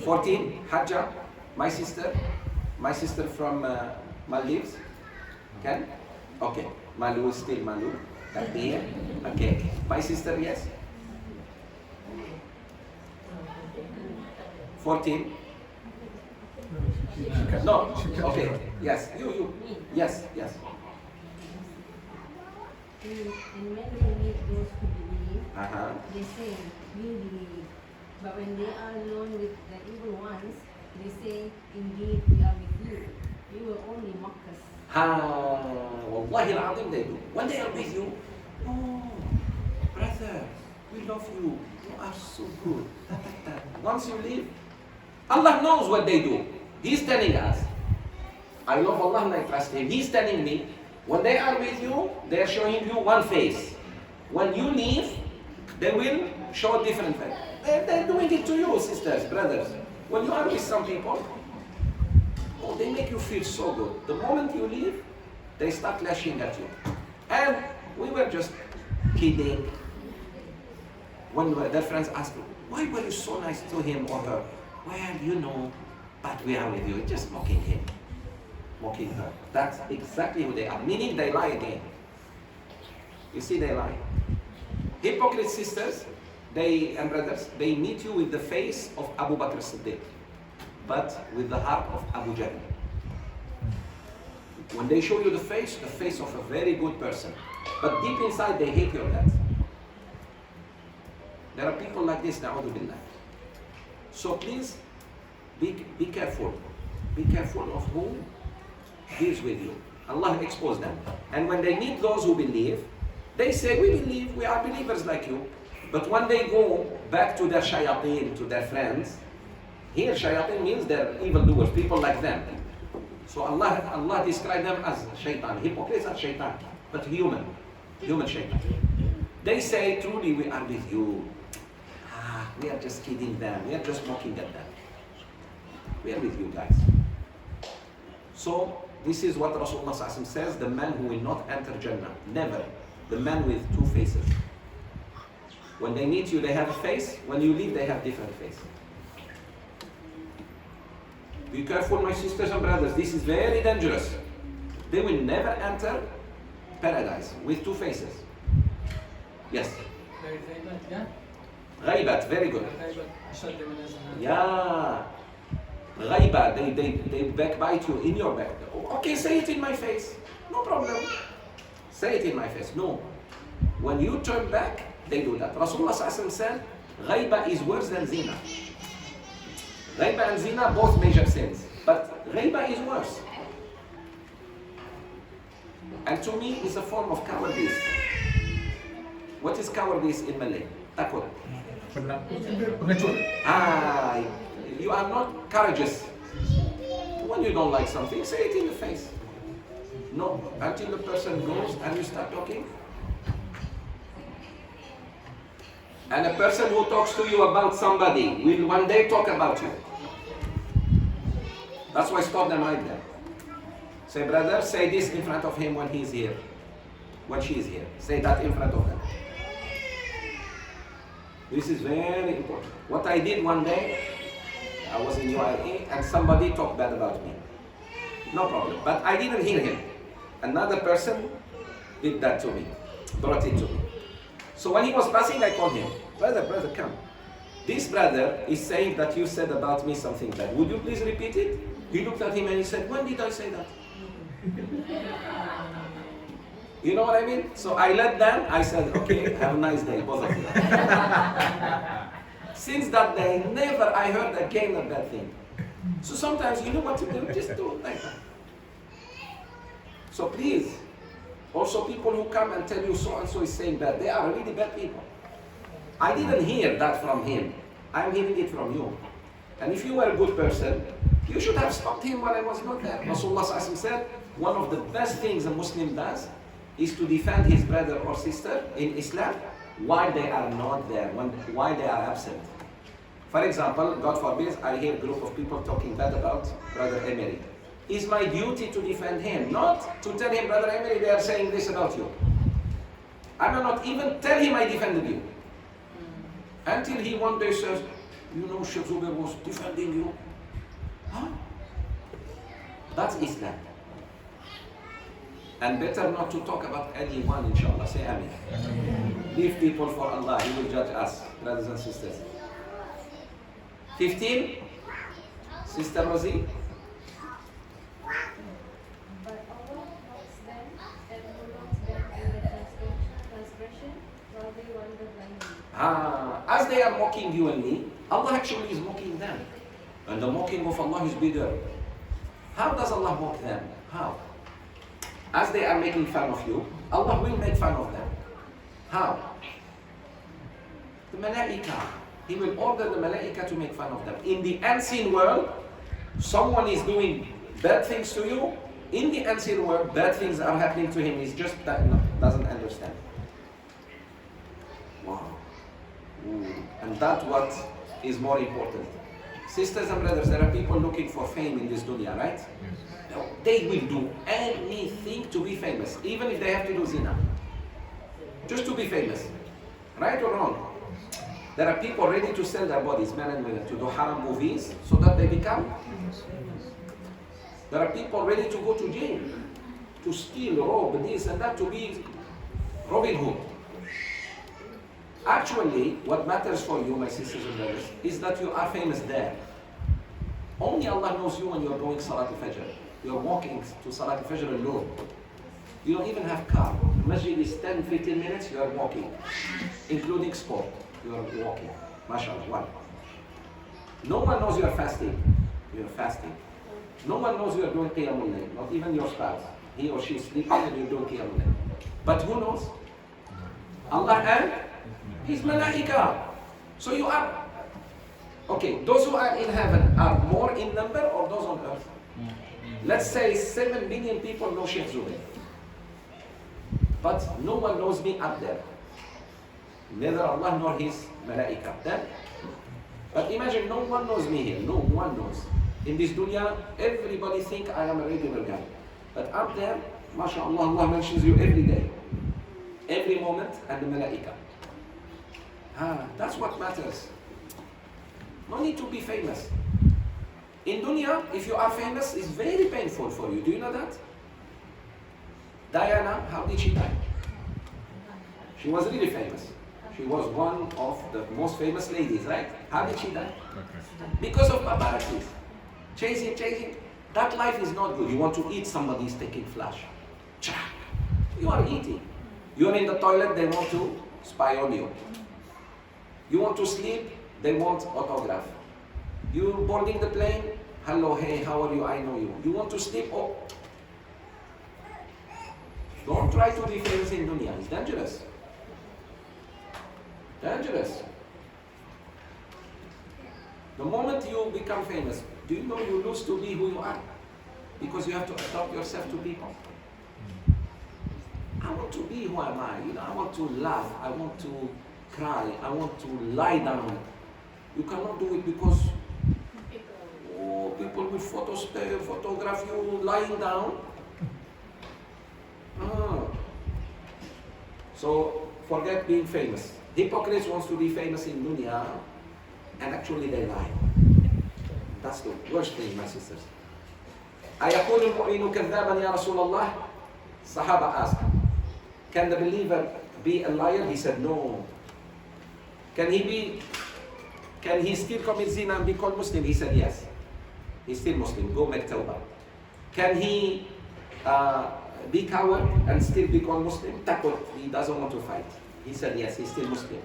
14. Hajjah, my sister from Maldives. Can? Okay. Malu is still Malu. Kabir. Okay. My sister, yes. 14. No. Okay. Yes. You. Yes. And when they meet those who believe, they say, we believe. But when they are alone with the evil ones, they say, indeed, we are with you. You will only mock us. Wallahi al-azim they do. When they are with you, oh, brother, we love you. You are so good. Once you leave, Allah knows what they do. He's telling us. I love Allah and I trust Him. He's telling me, when they are with you, they are showing you one face. When you leave, they will show a different face. They're doing it to you, sisters, brothers. When you are with some people, oh, they make you feel so good. The moment you leave, they start lashing at you. And we were just kidding. When their friends asked me, why were you so nice to him or her? Well, but we are with you. Just mocking him. Mocking her. That's exactly who they are. Meaning they lie again. You see, they lie. Hypocrite sisters, and brothers, they meet you with the face of Abu Bakr Siddiq, but with the heart of Abu Jahl. When they show you the face of a very good person, but deep inside they hate your guts. There are people like this, na'udhu billah. So please, be careful. Be careful of who deals with you. Allah expose them. And when they meet those who believe, they say, we believe, we are believers like you. But when they go back to their shayateen, to their friends, here shayateen means they're evildoers, people like them. So Allah described them as shaitan. Hypocrites are shaitan, but human shaitan. They say, truly we are with you. We are just kidding them. We are just mocking at them. We are with you guys. So this is what Rasulullah says, the man who will not enter Jannah. Never. The man with two faces. When they meet you, they have a face. When you leave, they have different face. Be careful, my sisters and brothers. This is very dangerous. They will never enter paradise with two faces. Yes. Ghaibat, very good. Yeah. Ghaibat, they backbite you in your back. Okay, say it in my face. No problem. Say it in my face. No. When you turn back, they do that. Rasulullah said, Ghaiba is worse than zina. Ghaiba and zina, both major sins. But ghaiba is worse. And to me, it's a form of cowardice. What is cowardice in Malay? Takut. You are not courageous. When you don't like something, say it in the face. No, until the person goes and you start talking. And a person who talks to you about somebody will one day talk about you. That's why stop them right there. Say, brother, say this in front of him when he's here. When she is here. Say that in front of them. This is very important. What I did one day, I was in UIA and somebody talked bad about me. No problem. But I didn't hear him. Another person did that to me. Brought it to me. So when he was passing, I called him. Brother, come. This brother is saying that you said about me something bad. Would you please repeat it? He looked at him and he said, when did I say that? You know what I mean? So I let them, I said, okay, have a nice day, both of you. Since that day, never I heard again a bad thing. So sometimes you know what to do, just do it like that. So please, also people who come and tell you so-and-so is saying bad, they are really bad people. I didn't hear that from him. I'm hearing it from you. And if you were a good person, you should have stopped him while I was not there. Rasulullah said, one of the best things a Muslim does is to defend his brother or sister in Islam while they are not there, while they are absent. For example, God forbid, I hear a group of people talking bad about Brother Emery. It's my duty to defend him, not to tell him, Brother Emery, they are saying this about you. I will not even tell him I defended you. Until he one day says, you know, Sheikh Zoubir was defending you. Huh? That's Islam. And better not to talk about anyone, inshallah. Say Amen. Leave people for Allah. He will judge us, brothers and sisters. 15. Sister Rosie. But Allah mocks them and prolongs them in the transgression while they wander blindly. As they are mocking you and me, Allah actually is mocking them. And the mocking of Allah is bigger. How does Allah mock them? How? As they are making fun of you, Allah will make fun of them. How? The Malaika. He will order the Malaika to make fun of them. In the unseen world, someone is doing bad things to you. In the unseen world, bad things are happening to him. He just doesn't understand. Wow. Ooh. And that's what is more important. Sisters and brothers, there are people looking for fame in this dunya, right? Yes. No, they will do anything to be famous, even if they have to do zina. Just to be famous. Right or wrong? There are people ready to sell their bodies, men and women, to do haram movies so that they become. There are people ready to go to jail, to steal, rob, this and that, to be Robin Hood. Actually, what matters for you, my sisters and brothers, is that you are famous there. Only Allah knows you when you are going Salat al-Fajr. You are walking to Salat al-Fajr alone. You don't even have car. The masjid is 10-15 minutes, you are walking. Including sport, you are walking. MashaAllah, one. No one knows you are fasting. You are fasting. No one knows you are doing Qiyamul Layl, not even your spouse. He or she is sleeping and you are doing Qiyamul Layl. But who knows? Allah and His Malaika. So you are, okay, those who are in heaven are more in number or those on earth? Let's say 7 million people know Sheikh Zoubir. But no one knows me up there. Neither Allah nor His Malaika. Then, but imagine no one knows me here. No one knows. In this dunya, everybody think I am a regular guy. But up there, MashaAllah, Allah mentions you every day. Every moment, and the Malaika. That's what matters. No need to be famous. In dunya, if you are famous, it's very painful for you. Do you know that? Diana, how did she die? She was really famous. She was one of the most famous ladies, right? How did she die? Because of paparazzis. Chasing. That life is not good. You want to eat, somebody is taking flash. You are eating. You are in the toilet, they want to spy on you. You want to sleep, they want autograph. You boarding the plane, hello, hey, how are you? I know you. You want to sleep? Oh, don't try to be famous in dunya. It's dangerous. Dangerous. The moment you become famous, do you know you lose to be who you are? Because you have to adapt yourself to people. I want to be who am I? I want to laugh. I want to cry. I want to lie down. You cannot do it because people will photograph you lying down. So forget being famous. Hypocrites wants to be famous in dunya, and actually they lie. That's the worst thing, my sisters. أَيَكُونُ الْمُؤْمِنُ كَذَّابًا يَا رَسُولَ اللَّهِ? Sahaba asked, can the believer be a liar? He said, no. Can he still commit zina and be called Muslim? He said, yes. He's still Muslim. Go make tawbah. Can he be coward and still be called Muslim? Takut. He doesn't want to fight. He said, yes, he's still Muslim.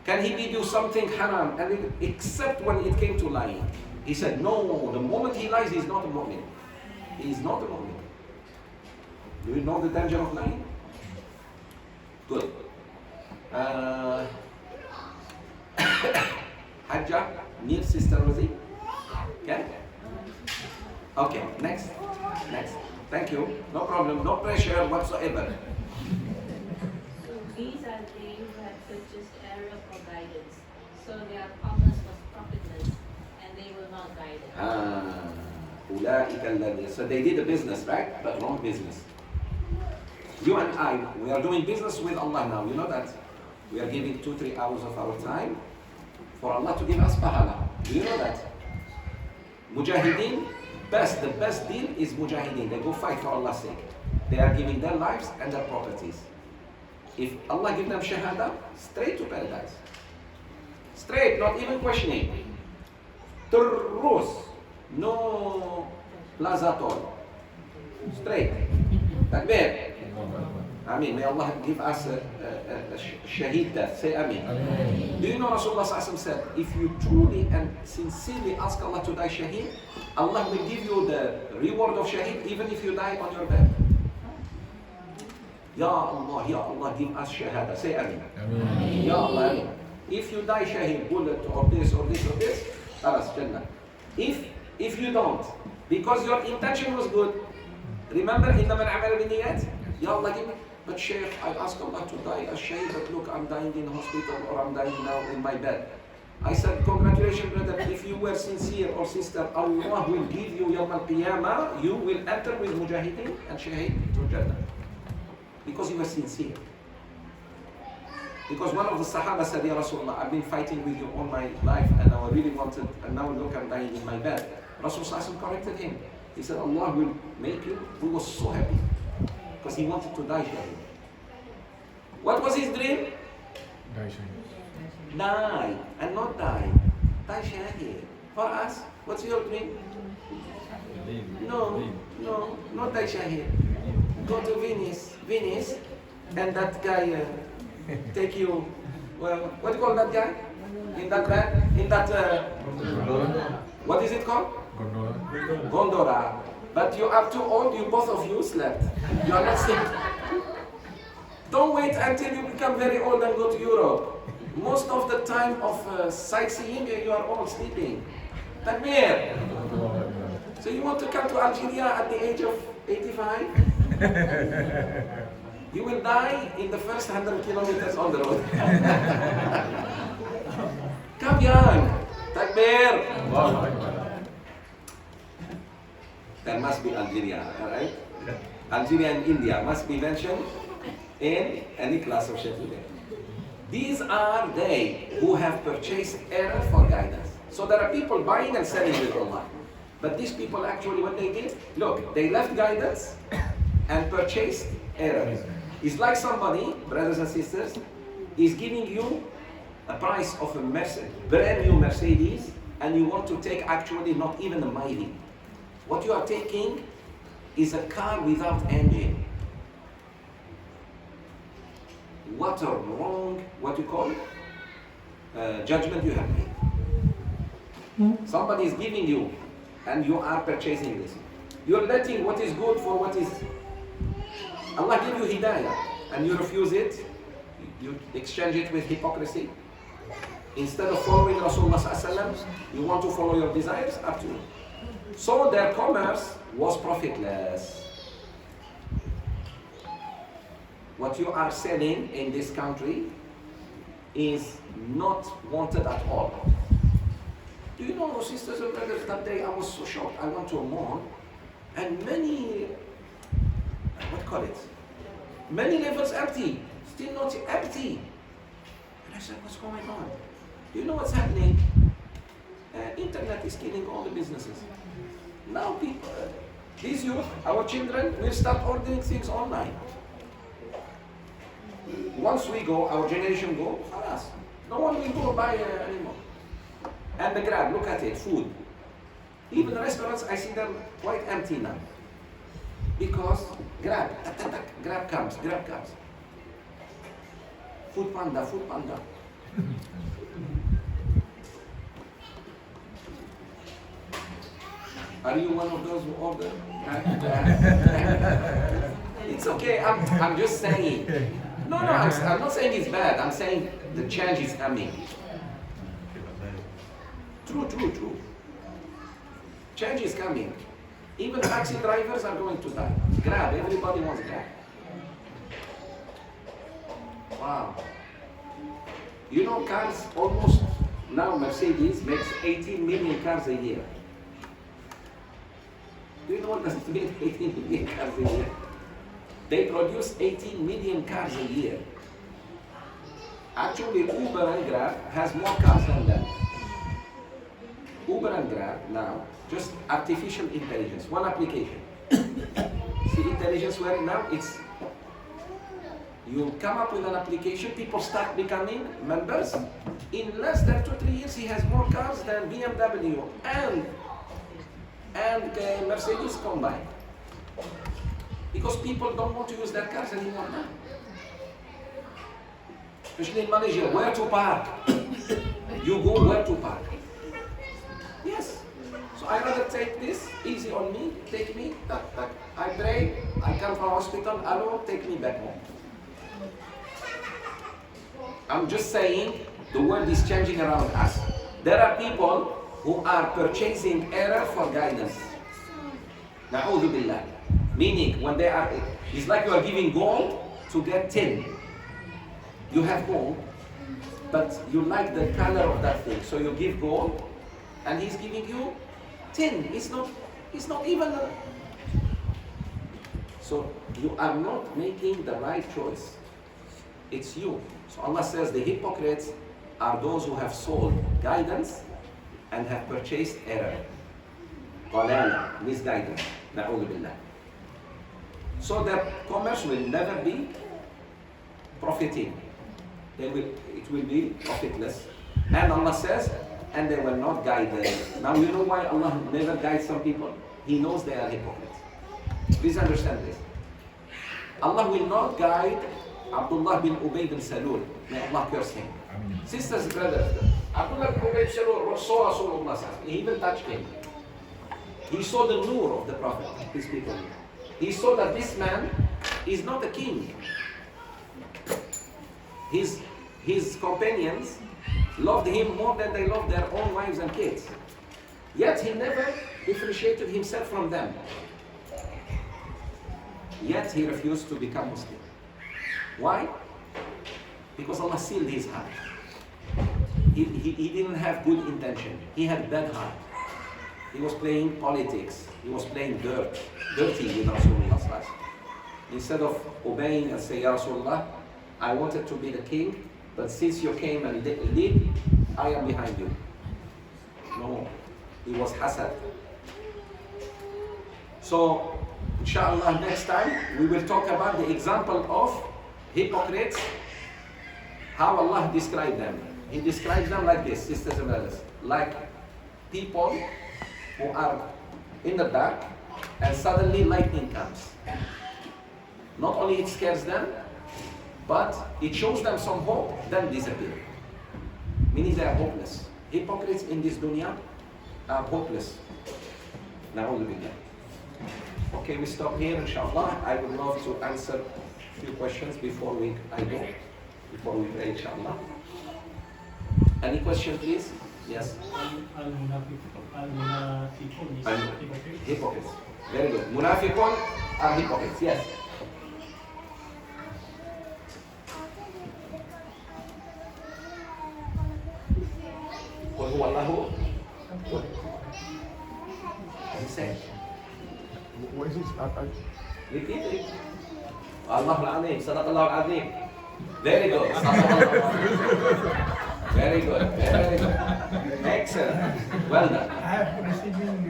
Can he do something haram, and except when it came to lying? He said, no, the moment he lies, he's not a mu'min. He is not a mu'min. Do you know the danger of lying? Good. Hajjah, near Sister Rosie? Okay? Okay, next. Thank you. No problem, no pressure whatsoever. So these are they who had purchased error for guidance. So their commerce was profitless, and they were not guided. So they did a business, right? But wrong business. You and I, we are doing business with Allah now. You know that? We are giving 2-3 hours of our time for Allah to give us pahala. Do you know that? Mujahideen, the best deal is Mujahideen. They go fight for Allah's sake. They are giving their lives and their properties. If Allah give them shahada, straight to paradise. Straight, not even questioning. Turrus, no plaza toll. Straight. Takbir. Ameen. May Allah give us a shaheed death. Say Ameen. Do you know Rasulullah said, if you truly and sincerely ask Allah to die shaheed, Allah will give you the reward of shaheed even if you die on your bed. Ya Allah, give us shahada. Say Ameen. Ya Allah, Ameen. If you die shaheed, bullet or this, Alas, Jannah. If you don't, because your intention was good, remember, إِنَّمَا الْأَعْمَالُ بِالنِّيَّاتِ. Ya Allah, give me. But Sheikh, I asked Allah to die as shaheed, but look, I'm dying in hospital or I'm dying now in my bed. I said, congratulations, brother. If you were sincere or sister, Allah will give you Yawm al-Qiyamah. You will enter with Mujahideen and Shaheed to Jannah. Because you were sincere. Because one of the Sahaba said, Ya Rasulullah, I've been fighting with you all my life and I really wanted, and now look, I'm dying in my bed. Rasulullah corrected him. He said, Allah will make you. He was so happy. Because he wanted to die shaheed. What was his dream? Die shaheed. Die, and not die. Die shaheed. For us, what's your dream? No, not die shaheed. Go to Venice, and that guy take you, well, what do you call that guy? In that van? What is it called? Gondola. But you are too old, you both of you slept. You are not sick. Don't wait until you become very old and go to Europe. Most of the time of sightseeing, you are all sleeping. Takbir. So you want to come to Algeria at the age of 85? You will die in the first 100 kilometers on the road. Come young. Takbir. There must be Algeria, alright? Algeria and India must be mentioned in any class of Sheikh today. These are they who have purchased error for guidance. So there are people buying and selling with Allah. But these people actually, what they did, look, they left guidance and purchased error. It's like somebody, brothers and sisters, is giving you a price of a brand new Mercedes, and you want to take actually not even a mile. What you are taking is a car without engine. What a wrong, what you call, judgment you have made. Somebody is giving you, and you are purchasing this. You're letting what is good for what is. Allah give you hidayah, and you refuse it. You exchange it with hypocrisy. Instead of following Rasulullah ﷺ, you want to follow your desires, up to you. So their commerce was profitless. What you are selling in this country is not wanted at all. Do you know, sisters and brothers, that day I was so shocked. I went to a mall and many levels empty, still not empty. And I said, what's going on? Do you know what's happening? Internet is killing all the businesses. Now people, these youth, our children, will start ordering things online. Once we go, our generation go, khalas. No one will go buy anymore. And the Grab, look at it, food. Even restaurants, I see them quite empty now. Because Grab comes. Food Panda. Are you one of those who order? It's okay, I'm just saying. No, I'm not saying it's bad. I'm saying the change is coming. True. Change is coming. Even taxi drivers are going to die. Grab, everybody wants Grab. Wow. You know, cars almost, now Mercedes makes 18 million cars a year. Do you know what does it mean, 18 million cars a year? They produce 18 million cars a year. Actually, Uber and Grab has more cars than them. Uber and Grab now, just artificial intelligence, one application. See intelligence where now it's, you come up with an application, people start becoming members. In less than 2-3 years, he has more cars than BMW and Mercedes combined. Because people don't want to use their cars anymore now. Especially in Malaysia, where to park? You go where to park. Yes. So I rather take this, easy on me, take me, I pray, I come from hospital, hello, take me back home. I'm just saying, the world is changing around us. There are people who are purchasing error for guidance. Na'udhu billah. Meaning, when they are, it's like you are giving gold to get tin. You have gold, but you like the color of that thing, so you give gold, and he's giving you tin. It's not even a... So you are not making the right choice. It's you. So Allah says the hypocrites are those who have sold guidance and have purchased error. Qalala, misguidance. Na'udhu billah. So their commerce will never be profiting. It will be profitless. And Allah says, and they will not guide them. Now you know why Allah never guides some people? He knows they are hypocrites. Please understand this. Allah will not guide Abdullah bin Ubay bin Salul. May Allah curse him. Sisters, brothers, Abdullah bin Ubay bin Salul saw Rasulullah. He even touched him. He saw the nur of the Prophet, his people. He saw that this man is not a king. His companions loved him more than they loved their own wives and kids. Yet he never differentiated himself from them. Yet he refused to become Muslim. Why? Because Allah sealed his heart. He didn't have good intention. He had bad heart. He was playing politics. He was playing dirty with Rasulullah. Instead of obeying and saying, Ya Rasulullah, I wanted to be the king, but since you came and lead, I am behind you. No, he was hasad. So, inshallah, next time we will talk about the example of hypocrites, how Allah described them. He describes them like this, sisters and brothers, like people who are in the dark and suddenly lightning comes. Not only it scares them, but it shows them some hope, then disappear. Meaning they are hopeless. Hypocrites in this dunya are hopeless. Na'udhu billah. Okay, we stop here, inshallah. I would love to answer a few questions before we pray, inshallah. Any question, please? Yes. Hypocrites. Very good. Munafiqun are hypocrites. Yes. قل هو الله. He said. What is it? Repeat it. Allah al-Azim. Sadaq Allah al-Azim. Very good. Very good. Very good. Excellent. Well done. I have receiving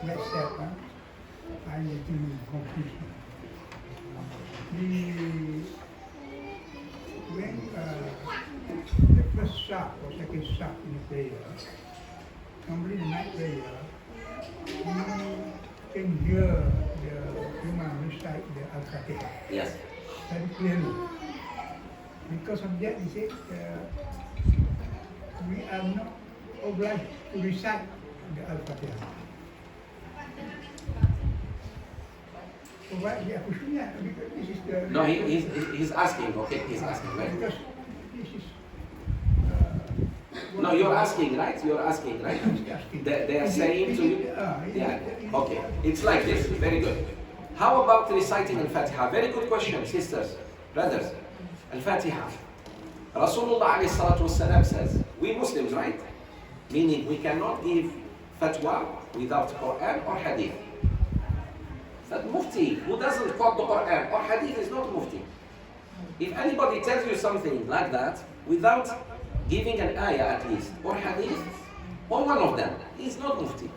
WhatsApp. I'm getting confusion. When the first shot or second shot in the prayer, normally the night prayer, you can hear the Imam recite the Al-Fatihah. Yes. Very clearly. Because of that, he said, we are not obliged to recite the Al-Fatihah. So why the Akushnya? Because this is the... No, he's asking, okay? He's asking, right? Because this is... No, you're asking, right? You're asking, right? They are saying to you... Yeah, okay. It's like this. Very good. How about reciting Al-Fatiha? Very good question, sisters, brothers. Al-Fatiha. Rasulullah alayhi salatu wasalam says, we Muslims, right? Meaning we cannot give fatwa without Quran or Hadith. That Mufti who doesn't quote the Quran or Hadith is not Mufti. If anybody tells you something like that without giving an ayah at least, or Hadith, or one of them, he's not Mufti.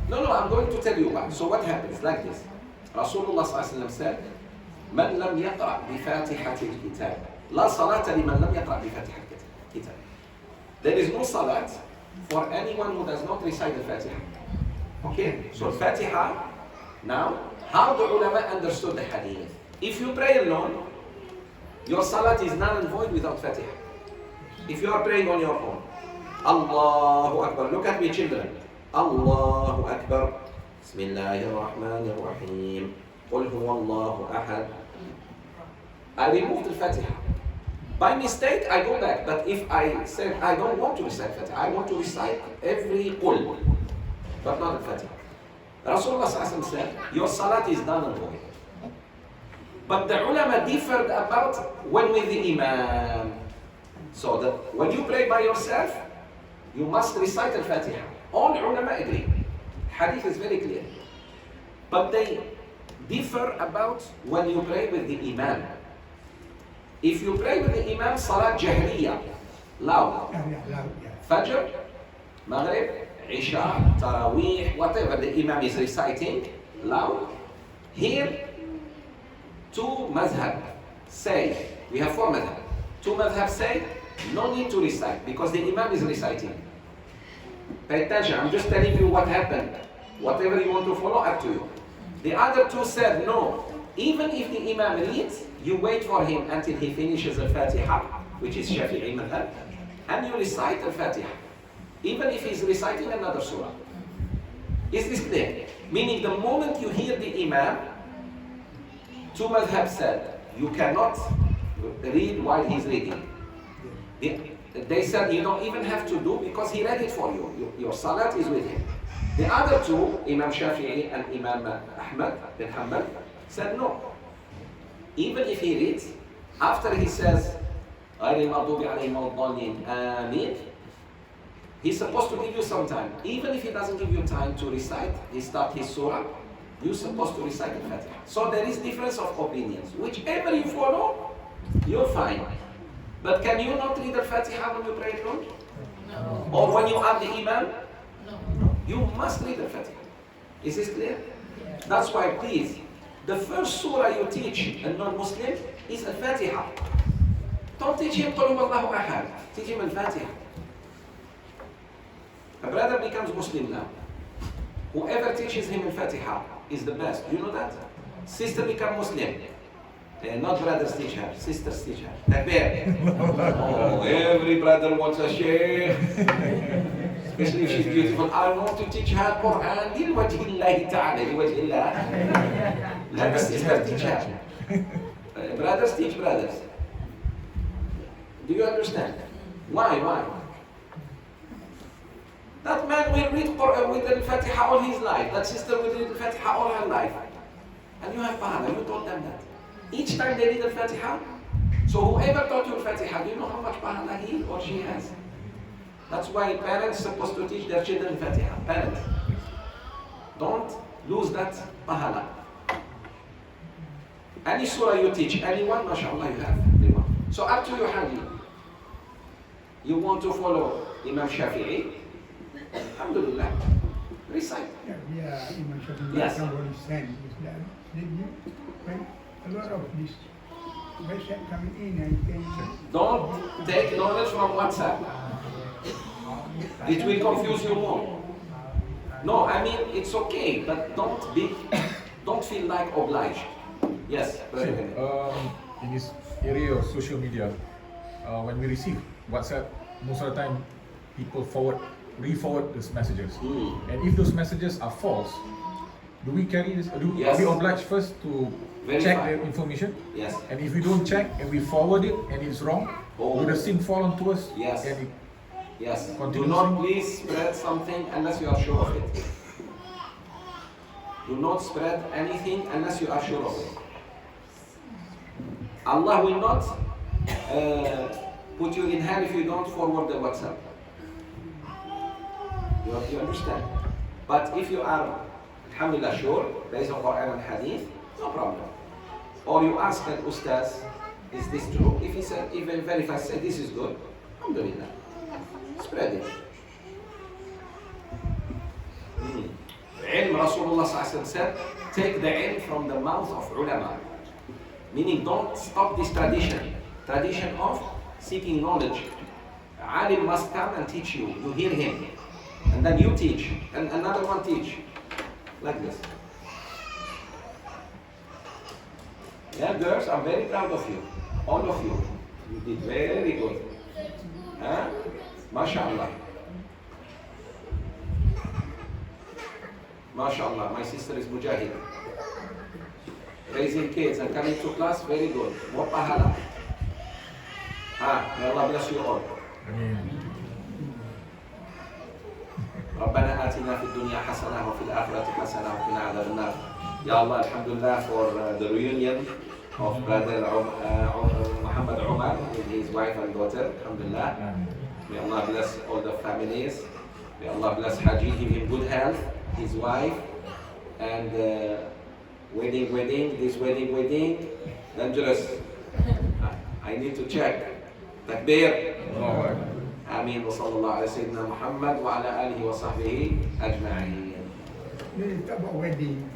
No, I'm going to tell you why. So what happens? Like this. Rasulullah sallallahu alayhi wa sallam said, من لم يقرأ بفاتحة الكتاب لا صلاة لمن لم يقرأ بفاتحة الكتاب. There is no salat for anyone who does not recite the Fatiha. Okay? So Fatiha, now, how the ulama understood the hadith. If you pray alone, your salat is null and void without Fatiha. If you are praying on your own, Allahu Akbar. Look at me, children. Allahu Akbar. Bismillahir Rahmanir Rahim. قل هو الله أحد. I removed the Fatiha. By mistake, I go back. But if I said I don't want to recite Fatiha, I want to recite every Qul, but not the Fatiha. Rasulullah said, your salat is done and void. But the ulama differed about when with the Imam. So that when you pray by yourself, you must recite Al-Fatiha. All ulama agree. Hadith is very clear. But they differ about when you pray with the Imam. If you pray with the Imam, Salat Jahriya, loud. Fajr, Maghrib, Isha, Taraweeh, whatever the Imam is reciting, loud. Here, two madhab say, we have four madhab. Two madhab say, no need to recite because the Imam is reciting. Pay attention, I'm just telling you what happened. Whatever you want to follow, up to you. The other two said, no, even if the Imam reads, you wait for him until he finishes Al-Fatiha, which is Shafi'i madhab, and you recite Al-Fatiha, even if he's reciting another surah. Is this clear? Meaning the moment you hear the Imam, two madhab said, you cannot read while he's reading. They said you don't even have to do because he read it for you. Your salat is with him. The other two, Imam Shafi'i and Imam Ahmad bin Hanbal, said no. Even if he reads, after he says, he's supposed to give you some time. Even if he doesn't give you time to recite, he starts his surah, you're supposed to recite the Fatiha. So there is difference of opinions. Whichever you follow, you're fine. But can you not read the Fatiha when you pray alone? No. Or when you are the Imam? You must read the Fatiha. Is this clear? That's why, please, the first surah you teach a non-Muslim is Al-Fatiha. Don't teach him Qul Huwallahu Ahad. Teach him Al-Fatiha. A brother becomes Muslim now. Whoever teaches him Al-Fatiha is the best. You know that? Sister becomes Muslim. Not brothers teach her, sisters teach her. Takbir. Oh, every brother wants a sheikh. Especially if she's beautiful. I want to teach her Quran. لوجه الله تعالى. لوجه الله. Let the sisters teach her. Brothers teach brothers. Do you understand? Why? That man will read Quran with Al-Fatiha all his life. That sister will read Al-Fatiha all her life. And you have pahala. You told them that. Each time they read Al-Fatiha. So whoever taught you Al-Fatiha, do you know how much pahala he or she has? That's why parents are supposed to teach their children Al-Fatiha. Parents. Don't lose that pahala. Any surah you teach, anyone, mashallah, you have. Everyone. So up to you, Hadi. You want to follow Imam Shafi'i? Alhamdulillah. Recite. Yeah, Imam Shafi'i. Yes. Somebody sent is that. When a lot of this version coming in, I think. Don't take knowledge from WhatsApp. It will confuse you more. No, I mean, it's okay, but don't feel like obliged. Yes, in this area of social media, when we receive WhatsApp, most of the time people re-forward these messages. And if those messages are false, do we carry this? Are we obliged first to check the information? Yes. And if we don't check and we forward it and it's wrong, will the sin fall onto us? Yes. And Yes. Do not please spread something unless you are sure of it. Do not spread anything unless you are sure of it. Allah will not put you in hell if you don't forward the WhatsApp. You understand? But if you are, alhamdulillah, sure, based on Quran and Hadith, no problem. Or you ask an Ustaz, is this true? If he said, if he verifies, say this is good, alhamdulillah. Spread it. Ilm, Rasulullah said, take the ilm from the mouth of ulama. Meaning, don't stop this tradition of seeking knowledge. Alim must come and teach you. You hear him. And then you teach. And another one teach. Like this. Yeah, girls, I'm very proud of you. All of you. You did very good. Huh? MashaAllah. MashaAllah. My sister is Mujahid. Raising kids and coming to class, very good. More pahala. May Allah bless you all. ربنا آتنا في الدنيا حسنة وفي الآخرة حسنة وقنا عذاب النار. Ya Allah, alhamdulillah for the reunion of brother Muhammad Umar with his wife and daughter. Alhamdulillah. May Allah bless all the families. May Allah bless Haji, give him good health, his wife, and this wedding, dangerous. I need to check. Takbir. Ameen wa sallallahu ala Sayyidina Muhammad wa ala alihi wa sahbihi ajma'in. Talk about wedding.